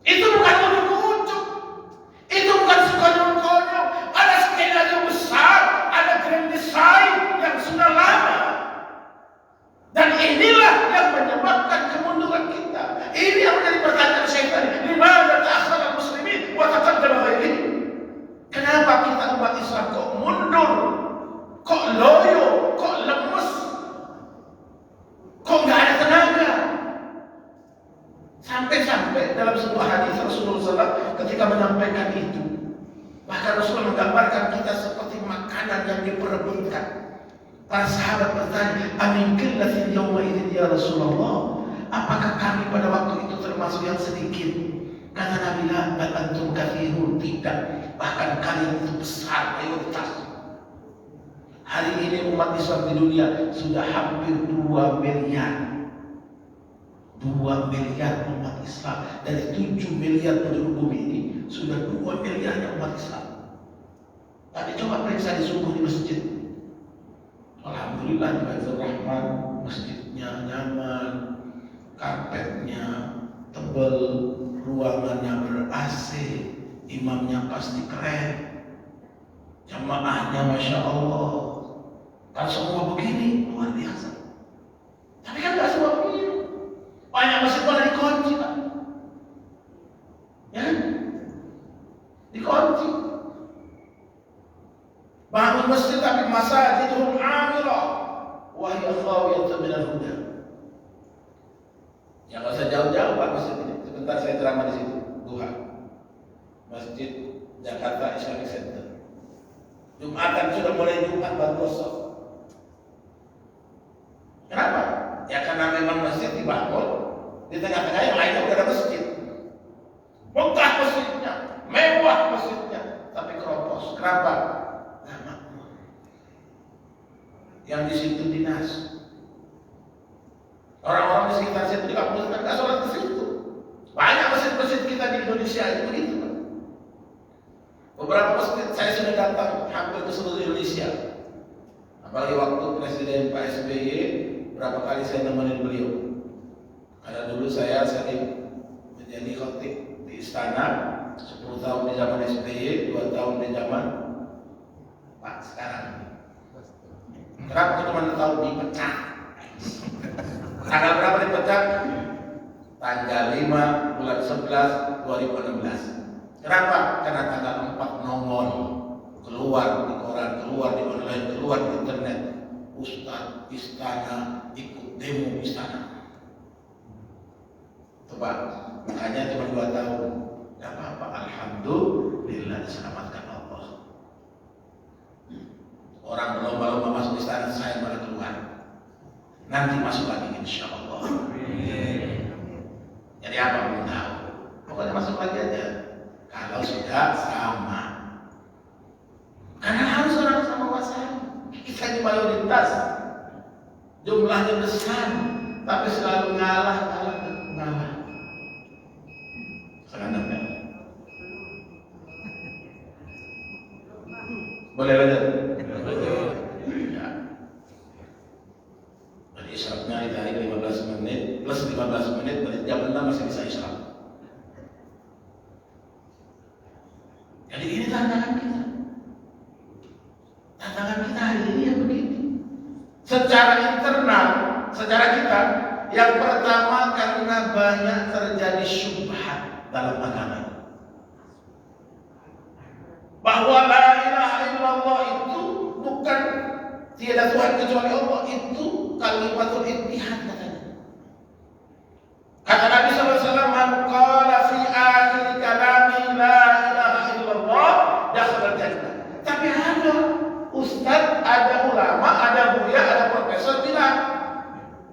Itu bukan ujuk-ujuk, itu bukan sekonyong-konyong. Ada skenario besar, ada grand design yang sudah lama. Dan inilah yang menyebabkan kemunduran kita. Ini yang menjadi pertanyaan saya tadi. Limana ta'akhkhara al-muslimin wa taqaddama ghairihim? Kenapa kita umat Islam kok mundur? Kok loyo? Kok lemes? Kok nggak ada tenaga? Sampai-sampai dalam sebuah hadis Rasulullah SAW ketika menyampaikan itu, bahkan Rasulullah menggambarkan kita seperti makanan yang diperebutkan. Para sahabat bertanya, amin qillatin yawma idzin ya Rasulullah? Apakah kami pada waktu itu termasuk yang sedikit? Kata Nabi, la bal antum katsirun. Tidak, bahkan kalian itu besar mayoritas. Hari ini umat Islam di dunia sudah hampir 2 miliar. 2 miliar umat Islam. Dari 7 miliar penduduk bumi ini sudah 2 miliarnya umat Islam. Tapi coba periksa di subuh di masjid. Alhamdulillah, Baitur Rahman, masjidnya nyaman, karpetnya tebal, ruangannya ber-AC, imamnya pasti keren, jamaahnya Masya Allah. Kan semua begini, luar biasa. Tapi kan gak semua begini. Banyak masjid pada dikunci, Pak. Ya, dikunci. Bangun masjid tapi masajidhum amirah wa hiya khawiyatun min al-huda. Ya enggak usah jauh-jauh Pak masjid ini. Sebentar saya ceramah di situ, duha. Masjid Jakarta Islamic Center. Jumatan sudah mulai Jumat baru kosong. Kenapa? Ya karena memang masjid dibangun di tengah-tengah yang lainnya udah ada masjid. Megah masjidnya, mewah masjidnya, tapi keropos. Kenapa? Yang di situ dinas. Orang-orang di sekitar situ di kampus kan nggak sholat di situ. Banyak masjid-masjid kita di Indonesia itu begitu. Beberapa masjid saya sudah datang hampir ke seluruh Indonesia. Apalagi waktu Presiden Pak SBY, berapa kali saya nemenin beliau. Karena dulu saya sering menjadi khotib di istana, 10 tahun di zaman SBY, 2 tahun di zaman Pak sekarang. Kenapa cuma tahu dipecat? Tanggal berapa dipecat? Tanggal 5 bulan 11 2016. Kenapa? Karena tanggal 4 nongol keluar di koran, keluar di online, keluar di internet. Ustaz istana ikut demo istana. Coba, makanya cuma 2 tahun. Gak apa-apa, alhamdulillah diselamatkan Allah. Orang berlomba-lomba masuk istana, saya malah keluar. Nanti masuk lagi insya Allah. Jadi apa pun tahu, pokoknya masuk lagi aja. Kalau sudah sama, karena harus orang sama wawasan. Kita ini mayoritas, jumlahnya besar, tapi selalu ngalah. Sekarang ya. Boleh lanjut? Ya. Jadi isyaratnya dari 15 menit plus 15 menit dari jam 6 masih bisa isyarat. Jadi ini tantangan kita. Tantangan kita hari ini yang begini. Secara internal, secara kita, yang pertama karena banyak terjadi syubhat dalam agama. Bahwa la ilaha illallah itu bukan tiada Tuhan kecuali Allah, itu kalimatul ittihad katanya. Kata Nabi SAW, man qala fi akhir kalami la ilaha illallah dakhala jannah. Tapi ada ustaz, ada ulama, ada buya, ada profesor bilang,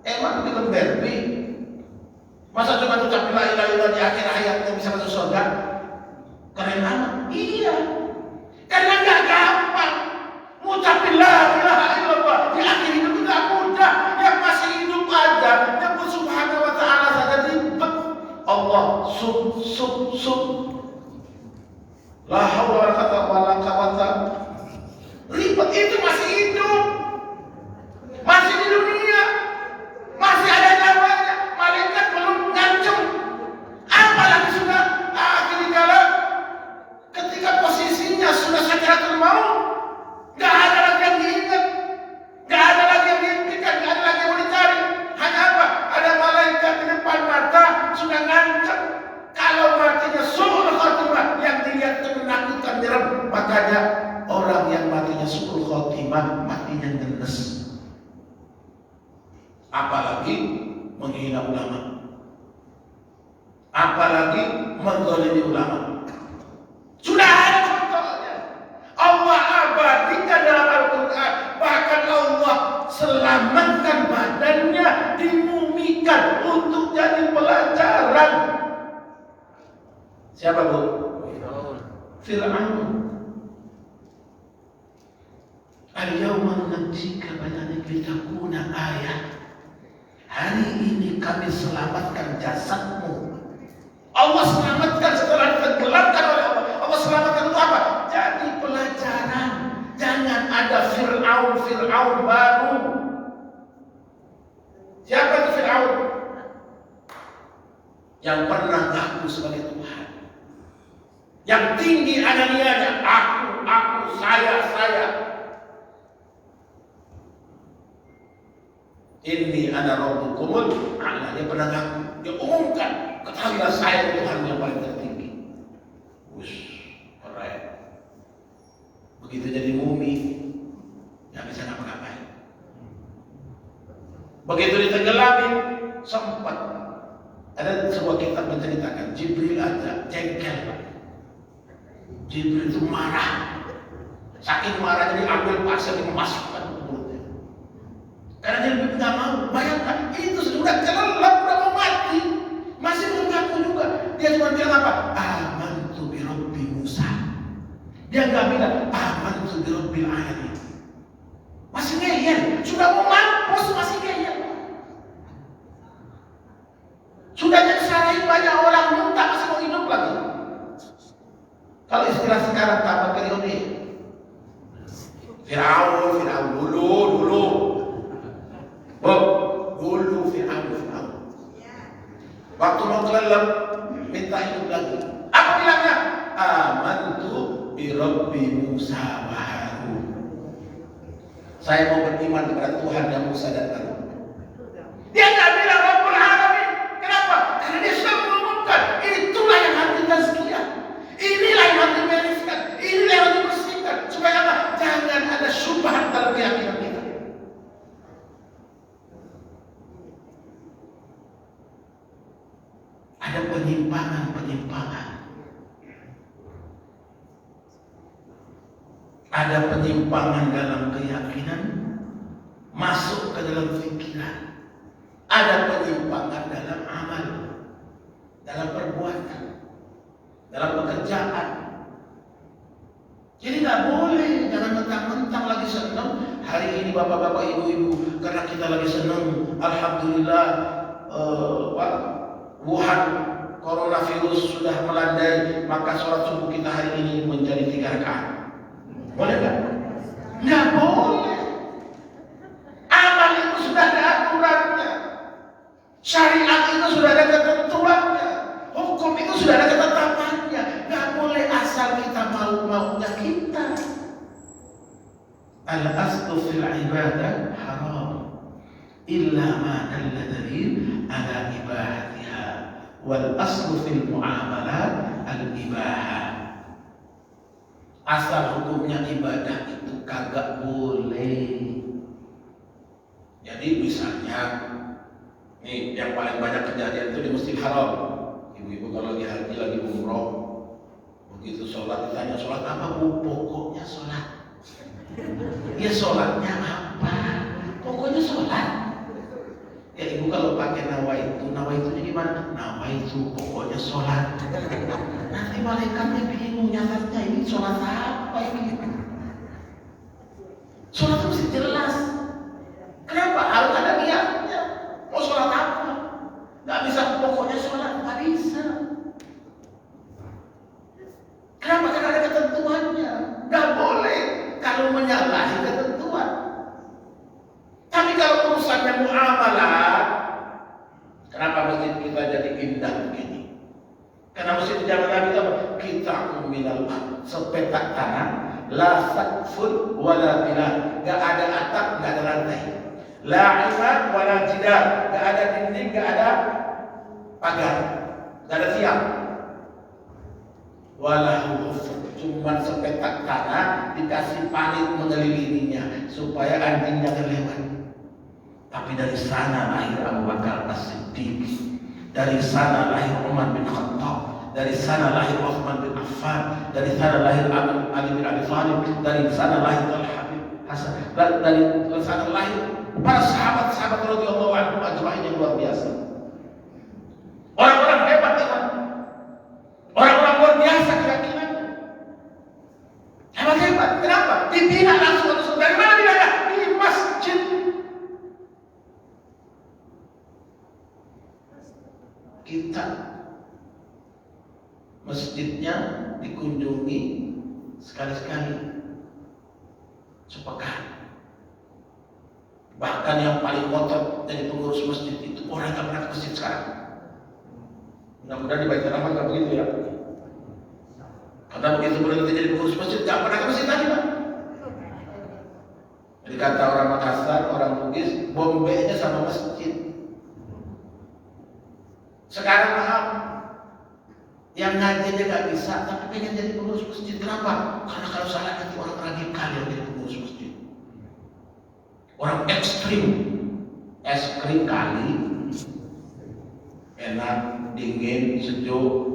emang film Barbie masa cuma ucap la ilaha illallah di akhir ayatnya bisa masuk surga? Keren amat. Iya. Karena nggak gampang ngucapin la ilaha illallah di akhir hidup itu nggak mudah. Yang masih hidup aja nyebut subhanahu wa ta'ala saja ribet. namanya su'ul khotimah, matinya ngenes. Apalagi menghina ulama, apalagi menzalimi ulama. Sudah ada contohnya. Allah abadikan dalam Al-Quran. Bahkan Allah selamatkan badannya, dimumikan untuk jadi pelajaran. Siapa bu? Fir'aun. Al-yawma nunajjika badanak litakuna ayah. Hari ini kami selamatkan jasadmu. Allah selamatkan setelah ditenggelamkan oleh Allah. Allah selamatkan untuk apa? Jadi pelajaran. Jangan ada Fir'aun baru. Siapa itu Fir'aun? Yang pernah ngaku sebagai Tuhan. Yang tinggi ananianya, aku, saya. Ini ana rabbukumul a'la. Dia pernah ngaku, dia umumkan, ketahuilah saya Tuhan yang paling tertinggi. Keren. Begitu jadi mumi, nggak bisa ngapa-ngapain. Begitu ditenggelami, sempat ada sebuah kitab menceritakan Jibril aja jengkel. Jibril itu marah, saking marahnya diambil pasir dimasukkan ke mulutnya. Karena dia nggak mau. Bayangkan itu sudah kelelap, sudah mau mati, masih mengaku juga. Dia cuma bilang apa? Amantu bi Rabbi Musa. Dia nggak bilang amantu bi Rabbil alamin. Masih ngeyel, sudah mau mampus masih ngeyel. Sudah disarahin banyak orang, muntah masih mau hidup lagi. Kalau istilah sekarang apa periode? Fir'aun dulu. Dulu Fir'aun. Waktu mau kelelep, minta hidup lagi. Apa bilangnya? Amantu bi Rabbi Musa wa Harun. Saya mau beriman kepada Tuhan yang Musa dan Harun. Dia nggak bilang Rabbul Alamin. Kenapa? Karena dia sudah mengumumkan. Itulah yang harus kita sekian. Inilah yang harus dibereskan. Inilah yang harus dibersihkan. Supaya apa? Jangan ada syubhat dalam keyakinan kita. Ada penyimpangan. Ada penyimpangan dalam keyakinan, masuk ke dalam pikiran. Ada penyimpangan dalam amal, dalam perbuatan, dalam pekerjaan. Jadi nggak boleh, jangan mentang-mentang lagi senang. Hari ini bapak-bapak, ibu-ibu, karena kita lagi senang, alhamdulillah, Wuhan coronavirus sudah melandai, maka sholat subuh kita hari ini menjadi 3 rakaat. Boleh nggak? Nggak boleh. Amal itu sudah ada aturannya. Syariat itu sudah ada ketentuannya. Hukum itu sudah ada ketetapannya. Nggak boleh asal kita mau-maunya kita. Al-aslu fil ibadah haram illa ma dalla dalil ala ibahatiha wal aslu fil muamalat al-ibahah. Asal hukumnya ibadah itu kagak boleh. Jadi misalnya nih yang paling banyak kejadian itu di Masjidil Haram. Ibu-ibu kalau lagi haji, lagi umroh, begitu sholat ditanya sholat apa bu? Pokoknya sholat. Ya sholatnya apa? Pokoknya sholat. Ya ibu kalau pakai nawaitu gimana? Nawaitu pokoknya sholat. Nanti malaikatnya bingung nyatatnya ini sholat apa ini? Sholat itu mesti jelas. Kenapa? Harus ada niatnya. Mau sholat apa? Nggak bisa pokoknya sholat, nggak bisa. Kenapa? Karena ada ketentuannya. Nggak boleh kalau menyalahi ketentuan. Tapi kalau urusannya muamalah, kenapa masjid kita jadi indah begini? Karena masjid di zaman Nabi kita minal sepetak tanah, la saqfun wala binah, nggak ada atap, nggak ada lantai, la imad wala jidar, nggak ada dinding, nggak ada pagar, nggak ada tiang. walahu cuman sepetak tanah dikasih parit mengelilinginya supaya anjingnya terlewat. Tapi dari sana lahir Abu Bakar As-Siddiq, dari sana lahir Umar bin Khattab, dari sana lahir Uthman bin Affan, dari sana lahir Ali bin Abi Thalib, dari sana lahir Talha bin Hasan, dari sana lahir para sahabat-sahabat radhiyallahu anhum ajma'in yang luar biasa. Orang-orang hebat iman, orang-orang luar biasa kira-kira. Hebat-hebat. Kenapa? Dibina langsung dari mana dia ada? Di masjid. Kita masjidnya dikunjungi sekali-sekali sepekan. Bahkan yang paling ngotot dari pengurus masjid itu orang yang pernah ke masjid sekarang. Mudah-mudahan di Baitur Rahman nggak begitu ya. Karena begitu kita jadi pengurus masjid nggak pernah ke masjid lagi, Pak. Jadi kata orang Makassar, orang Bugis, bombenya sama masjid. Sekarang paham, yang ngaji aja nggak bisa, tapi pengen jadi pengurus masjid. Kenapa? Karena kalau salah nanti orang radikal yang jadi pengurus masjid. Orang ekstrim, es krim kali, enak, dingin, sejuk.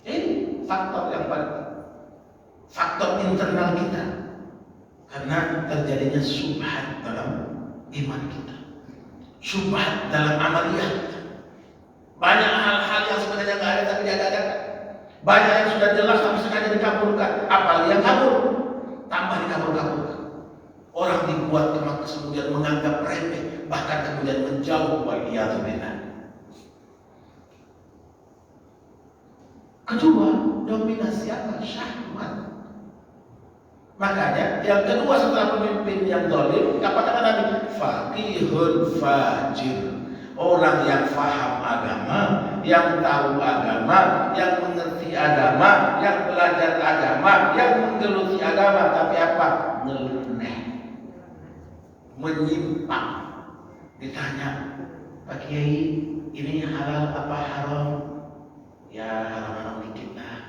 Ini faktor yang paling, faktor internal kita, karena terjadinya syubhat dalam iman kita. Syubhat dalam amaliyah. Banyak hal-hal yang sebenarnya nggak ada tapi diadakan. Banyak yang sudah jelas tapi sengaja dikabulkan. Apalagi yang kabur, tambah dikabul-kabulkan. Orang dibuat kemudian menganggap remeh, bahkan kemudian menjauh waliyadzubillah. Kedua, dominasi apa? Syahwat. Makanya yang kedua setelah pemimpin yang zalim, apa kata Nabi? Faqihun fajir. Orang yang faham agama, yang tahu agama, yang mengerti agama, yang belajar agama, yang menggeluti agama, tapi apa? Nyeleneh, menyimpang. Ditanya, Pak Kiai, ini halal apa haram? Ya haram dikit lah.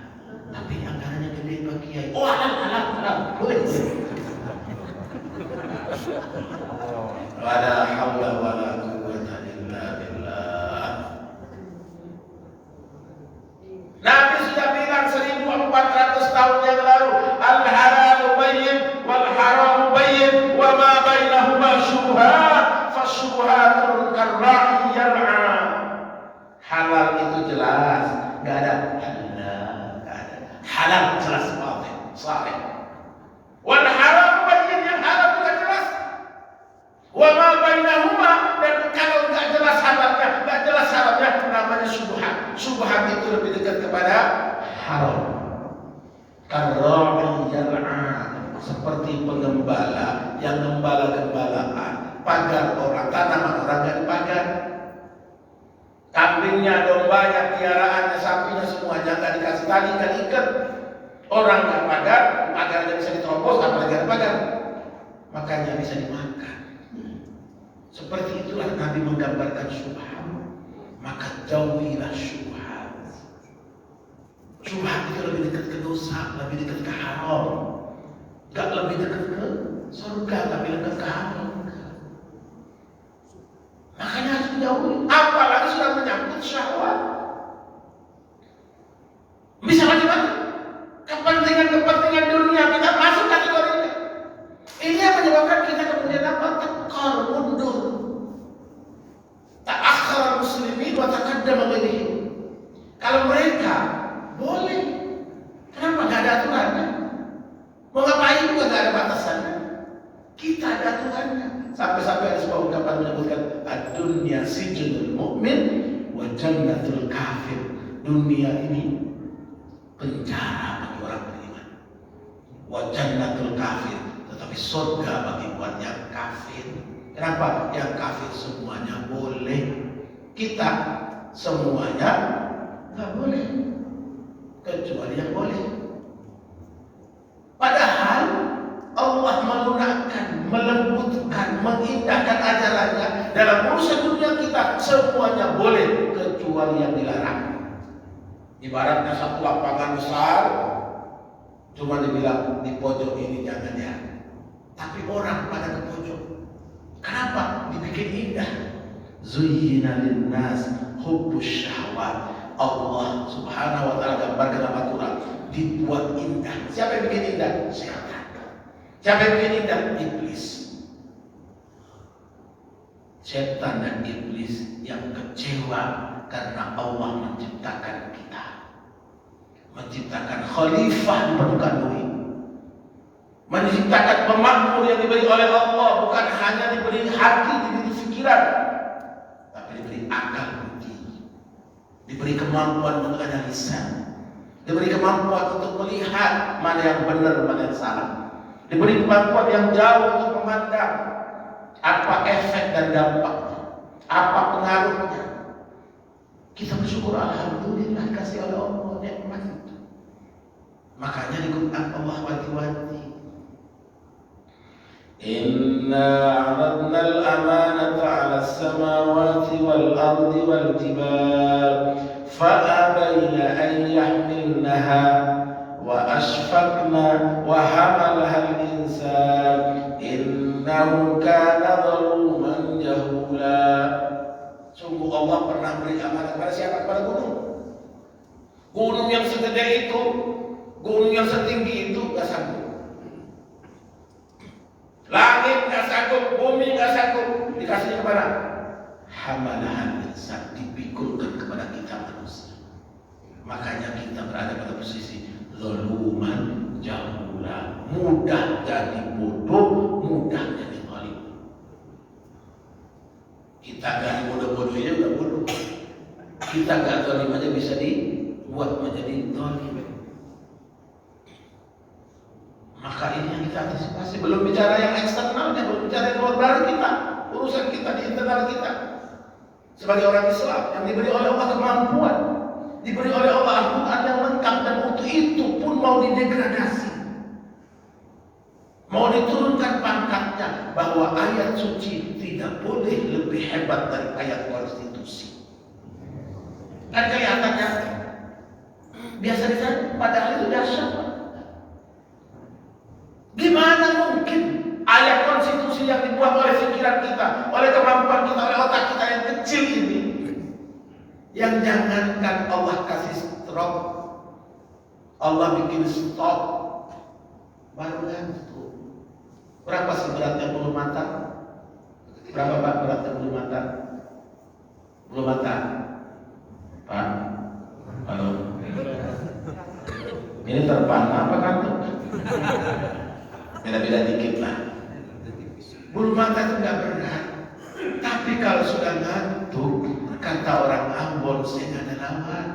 Tapi anggarannya gede Pak Kiai. Oh halal. Wala haula wala quwwata illa billah. Nabi sudah bilang 1400 tahun yang lalu, al-halalu bayyin wal haramu bayyin wa ma bainahuma syubhat fasyubhatul karra'i yar'a. Halal itu jelas, enggak ada halal jelas sahih. Wal haram bayyin, yang haram juga jelas. Wa ma bainahuma, dan kalau enggak jelas halalnya, namanya syubhat. Syubhat itu lebih dekat kepada haram. Karra'i yar'a, seperti pengembala yang gembala-gembalaan, pagar orang, tanaman orang enggak dipagar. Kambingnya, dombanya, piaraannya, sapinya semuanya nggak dikasih tali, nggak diikat. Orang nggak pagar, pagarnya bisa diterobos, apalagi ada pagar. Makanya bisa dimakan. Seperti itulah Nabi menggambarkan syubhat. Maka jauhilah syubhat. Syubhat itu lebih dekat ke dosa, lebih dekat ke haram. Nggak lebih dekat ke surga, tapi dekat ke haram. Makanya harus dijauhi. Apalagi sudah menyangkut syahwat. Bisa macam-macam. Kepentingan dunia kita masuk kategori ini. Ini yang menyebabkan kita kemudian apa? Tekor, mundur. Ta'akhkhara muslimin wa taqaddama ghairihim. Kalau mereka boleh, kenapa nggak ada aturannya? Mau ngapain juga nggak ada batasannya. Kita ada aturannya. Sampai-sampai ada sebuah ungkapan menyebutkan ad-dunya sijnul mu'min wa jannatul kafir. Dunia ini penjara bagi orang beriman. Wa jannatul kafir, tetapi surga bagi buat yang kafir. Kenapa? Yang kafir semuanya boleh. Kita semuanya nggak boleh, kecuali yang boleh. Padahal Allah melunakkan, melembutkan, mengindahkan ajarannya dalam urusan dunia kita semuanya boleh kecuali kecuali yang dilarang. Ibaratnya satu lapangan besar, cuma dibilang di pojok ini jangan ya. Tapi orang pada ke pojok. Kenapa? Dibikin indah. Zuyyina linnas hubbus syahwat. Allah Subhanahu wa taala gambarkan dalam Al-Qur'an, dibuat indah. Siapa yang bikin indah? Setan. Siapa yang bikin indah? Iblis. Setan dan iblis yang kecewa karena Allah menciptakan kita, menciptakan khalifah di permukaan bumi, menciptakan pemakmur yang diberi oleh Allah, bukan hanya diberi hati, diberi pikiran, tapi diberi akal budi, diberi kemampuan menganalisa, diberi kemampuan untuk melihat mana yang benar, mana yang salah, diberi kemampuan yang jauh untuk memandang apa efek dan dampaknya, apa pengaruhnya. Kita bersyukur, alhamdulillah kasih oleh Allah nikmat itu. Makanya di Quran Allah wanti-wanti, inna 'aradna al-amanata 'ala as-samawati wal-ardi wal-jibal fa'abayna an yahmilnaha wa ashfaqna wa hamalaha al-insan innahu kana zaluman jahula. Sungguh Allah pernah beri amanah kepada siapa? Kepada gunung. Gunung yang segede itu, gunung yang setinggi itu gak sanggup. Langit gak sanggup, bumi gak sanggup. Dikasihnya kepada hamalahan insan, dipikulkan kepada kita manusia. Makanya kita berada pada posisi zaluman jahula, mudah jadi bodoh, mudah jadi zalim. Kita gak bodoh-bodohnya udah bodoh. Kita gak zalim aja bisa dibuat menjadi zalim. Maka ini yang kita antisipasi. Belum bicara yang eksternalnya, belum bicara yang luar dari kita, urusan kita di internal kita. Sebagai orang Islam yang diberi oleh Allah kemampuan, diberi oleh Allah Al-Quran yang lengkap, dan untuk itu pun mau didegradasi, mau diturunkan pangkatnya, bahwa ayat suci tidak boleh lebih hebat dari ayat konstitusi. Kan kelihatannya biasa saja, padahal itu dahsyat. Gimana mungkin ayat konstitusi yang dibuat oleh pikiran kita, oleh kemampuan kita, oleh otak kita yang kecil ini, yang jangankan Allah kasih stop, Allah bikin stop, baru gantung. Berapa sih beratnya bulu mata? Berapa Pak beratnya bulu mata? Bulu mata, Pak? Halo. Ini terpana apa kantuk? Beda-beda dikit lah. Bulu mata itu nggak berat, tapi kalau sudah ngantuk, kata orang Ambon, saya nggak ada lawan.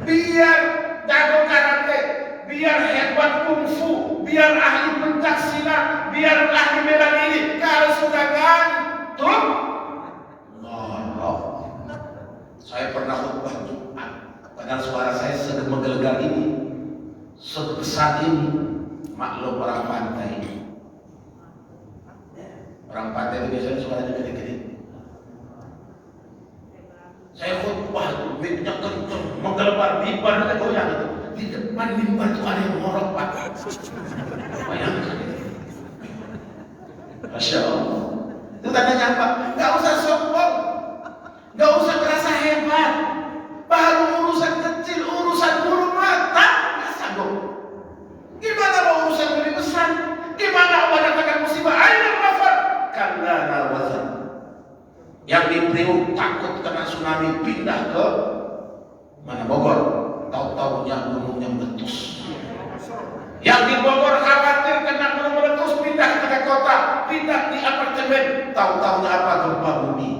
Biar jago karate, biar hebat kungfu, biar ahli pencak silat, biar ahli bela diri, kalau sudah ngantuk, ngorok. Saya pernah khutbah Jumat, padahal suara saya segelegar ini, sebesar ini. Maklum orang pantai. Orang pantai itu biasanya suaranya gede-gede. Saya khutbah, mic-nya kenceng, menggelebar, mimbar ada goyang itu. Di depan mimbar itu ada yang ngorok, Pak. Bayangkan. Masya Allah. Itu tandanya apa? Gak usah sombong, gak usah merasa hebat. Baru urusan kecil, urusan bulu mata, gak sanggup. Gimana mau urusan lebih besar? Gimana Allah katakan musibah? Aina mafar? Kalla la wazan. Yang di Priok takut kena tsunami, pindah ke mana? Bogor. Tahu-tahunya gunungnya meletus. Yang di Bogor khawatir kena gunung meletus, pindah ke kota, pindah di apartemen. Tahu-tahunya apa? Gempa bumi.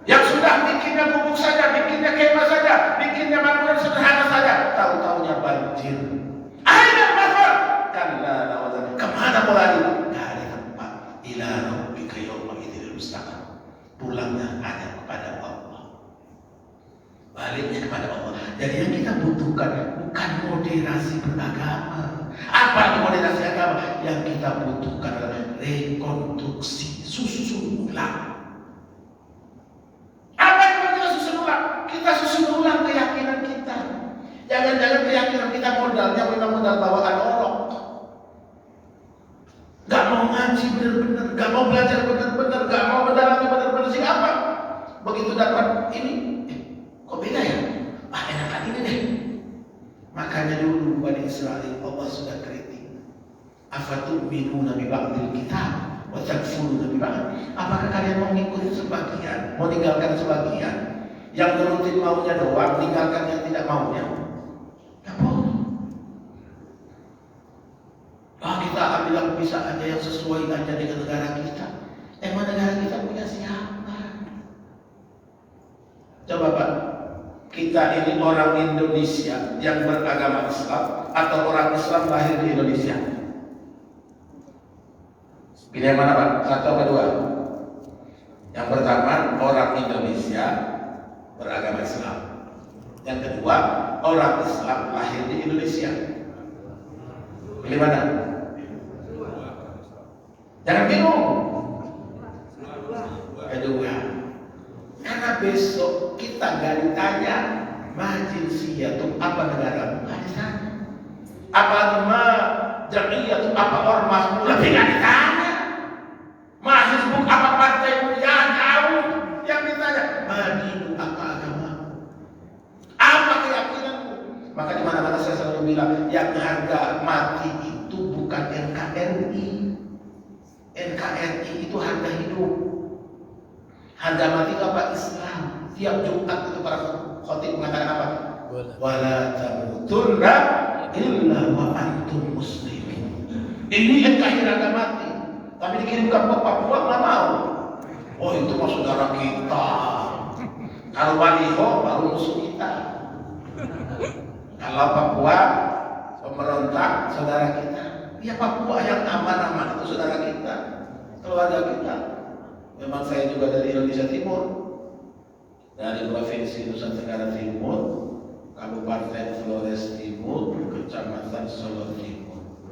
Yang sudah bikinnya bubuk saja, bikinnya kemah saja, bikinnya bangunan sederhana saja, tahu-tahunya banjir. Aina mafar? Kalla la wazan. Kemana mau lari? Gak ada tempat. Ila rabbika yawma idzil mustaqim. Pulangnya hanya kepada Allah. Baliknya kepada Allah. Jadi yang kita butuhkan bukan moderasi beragama. Apa itu moderasi agama? Yang kita butuhkan adalah rekonstruksi, susun ulang. Apa Jangan-jangan keyakinan kita modalnya memang modal bawaan orang. Gak mau ngaji benar-benar, gak mau belajar benar-benar, gak mau mendalami benar-benar siapa. Begitu dapat ini, kok beda ya? Ah, enakan ini deh. Makanya dulu Bani Israel Allah sudah kritik. Afatu'minuna bi ba'dil kitab wa takfuruna bi ba'd. Apakah kalian mau mengikuti sebagian, mau meninggalkan sebagian? Yang nurutin maunya doang, meninggalkan yang tidak maunya? Gak boleh. Kita ambil yang bisa aja, yang sesuai aja dengan negara kita. Emang negara kita punya siapa? Coba Pak, kita ini orang Indonesia yang beragama Islam atau orang Islam lahir di Indonesia? Pilih yang mana Pak? Satu atau dua? Yang pertama, orang Indonesia beragama Islam. Yang kedua, orang Islam lahir di Indonesia. Pilih mana? Jangan bingung. Kedua, karena besok kita gak ditanya Majinsiyah itu apa negara, gak ditanya. Apa Jamiyah itu apa ormas, lebih gak ditanya. Mahizbuk apa partaimu, ya jauh. Yang ditanya Madinu apa agama, apa keyakinanmu. Maka di mana-mana saya selalu bilang yang harga mati itu bukan NKRI. NKRI itu harga hidup. Harga mati itu apa? Islam. Tiap Jumat itu para khotib mengatakan apa? Wala tamutunna illa wa antum muslimin. Ini NKRI harga mati. Tapi dikirimkan ke Papua nggak mau. Oh itu mah saudara kita. Kalau Baliho baru musuh kita. Kalau Papua pemerintah saudara kita. Ya Papua yang aman-aman itu saudara kita, keluarga kita. Memang saya juga dari Indonesia Timur, dari Provinsi Nusa Tenggara Timur, Kabupaten Flores Timur, Kecamatan Solo Timur.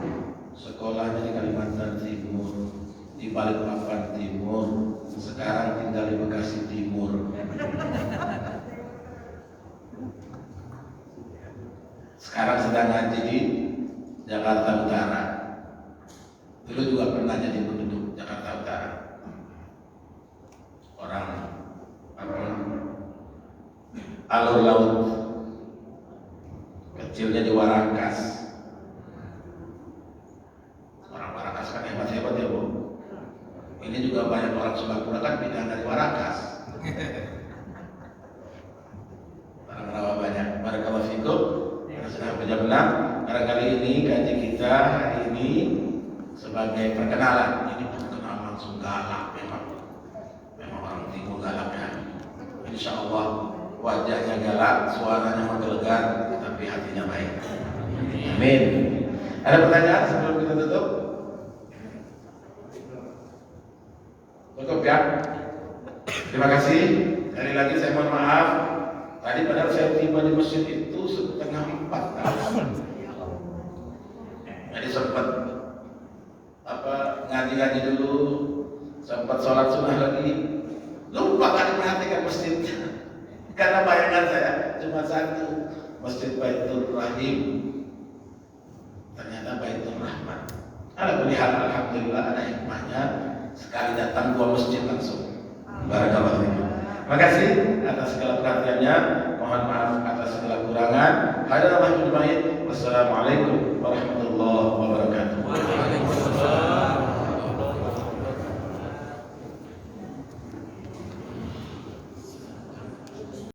Sekolahnya di Kalimantan Timur, di Balikpapan Timur, sekarang tinggal di Bekasi Timur. Sekarang sedang ngaji di Jakarta Utara. Dulu juga pernah jadi penduduk Jakarta Utara. Orang alur laut, kecilnya di Warakas. Orang Warakas kan hebat-hebat ya Bu. Ini juga banyak orang Sembapura kan pindah dari Warakas. Orang rawa banyak. Barakallahu fikum. Sudah jam 6. Barangkali ini kaji kita hari ini sebagai perkenalan. Ini perkenalan langsung galak memang orang Timur galaknya. Insya Allah wajahnya galak, suaranya menggelegar, tapi hatinya baik. Amin. Ada pertanyaan sebelum kita tutup? Tutup ya. Terima kasih. Sekali lagi saya mohon maaf. Tadi padahal saya tiba di masjid itu setengah 4. Jadi sempat ngaji dulu, sempat sholat sunnah lagi, lupa kali perhatikan masjidnya. Karena bayangan saya cuma satu, Masjid Baitur Rahim, ternyata Baitur Rahman. Alhamdulillah ada hikmahnya, sekali datang 2 masjid langsung. Barakallahu fiikum. Terima kasih atas segala perhatiannya. Mohon maaf atas segala kurangan. Wassalamualaikum warahmatullahi wabarakatuh.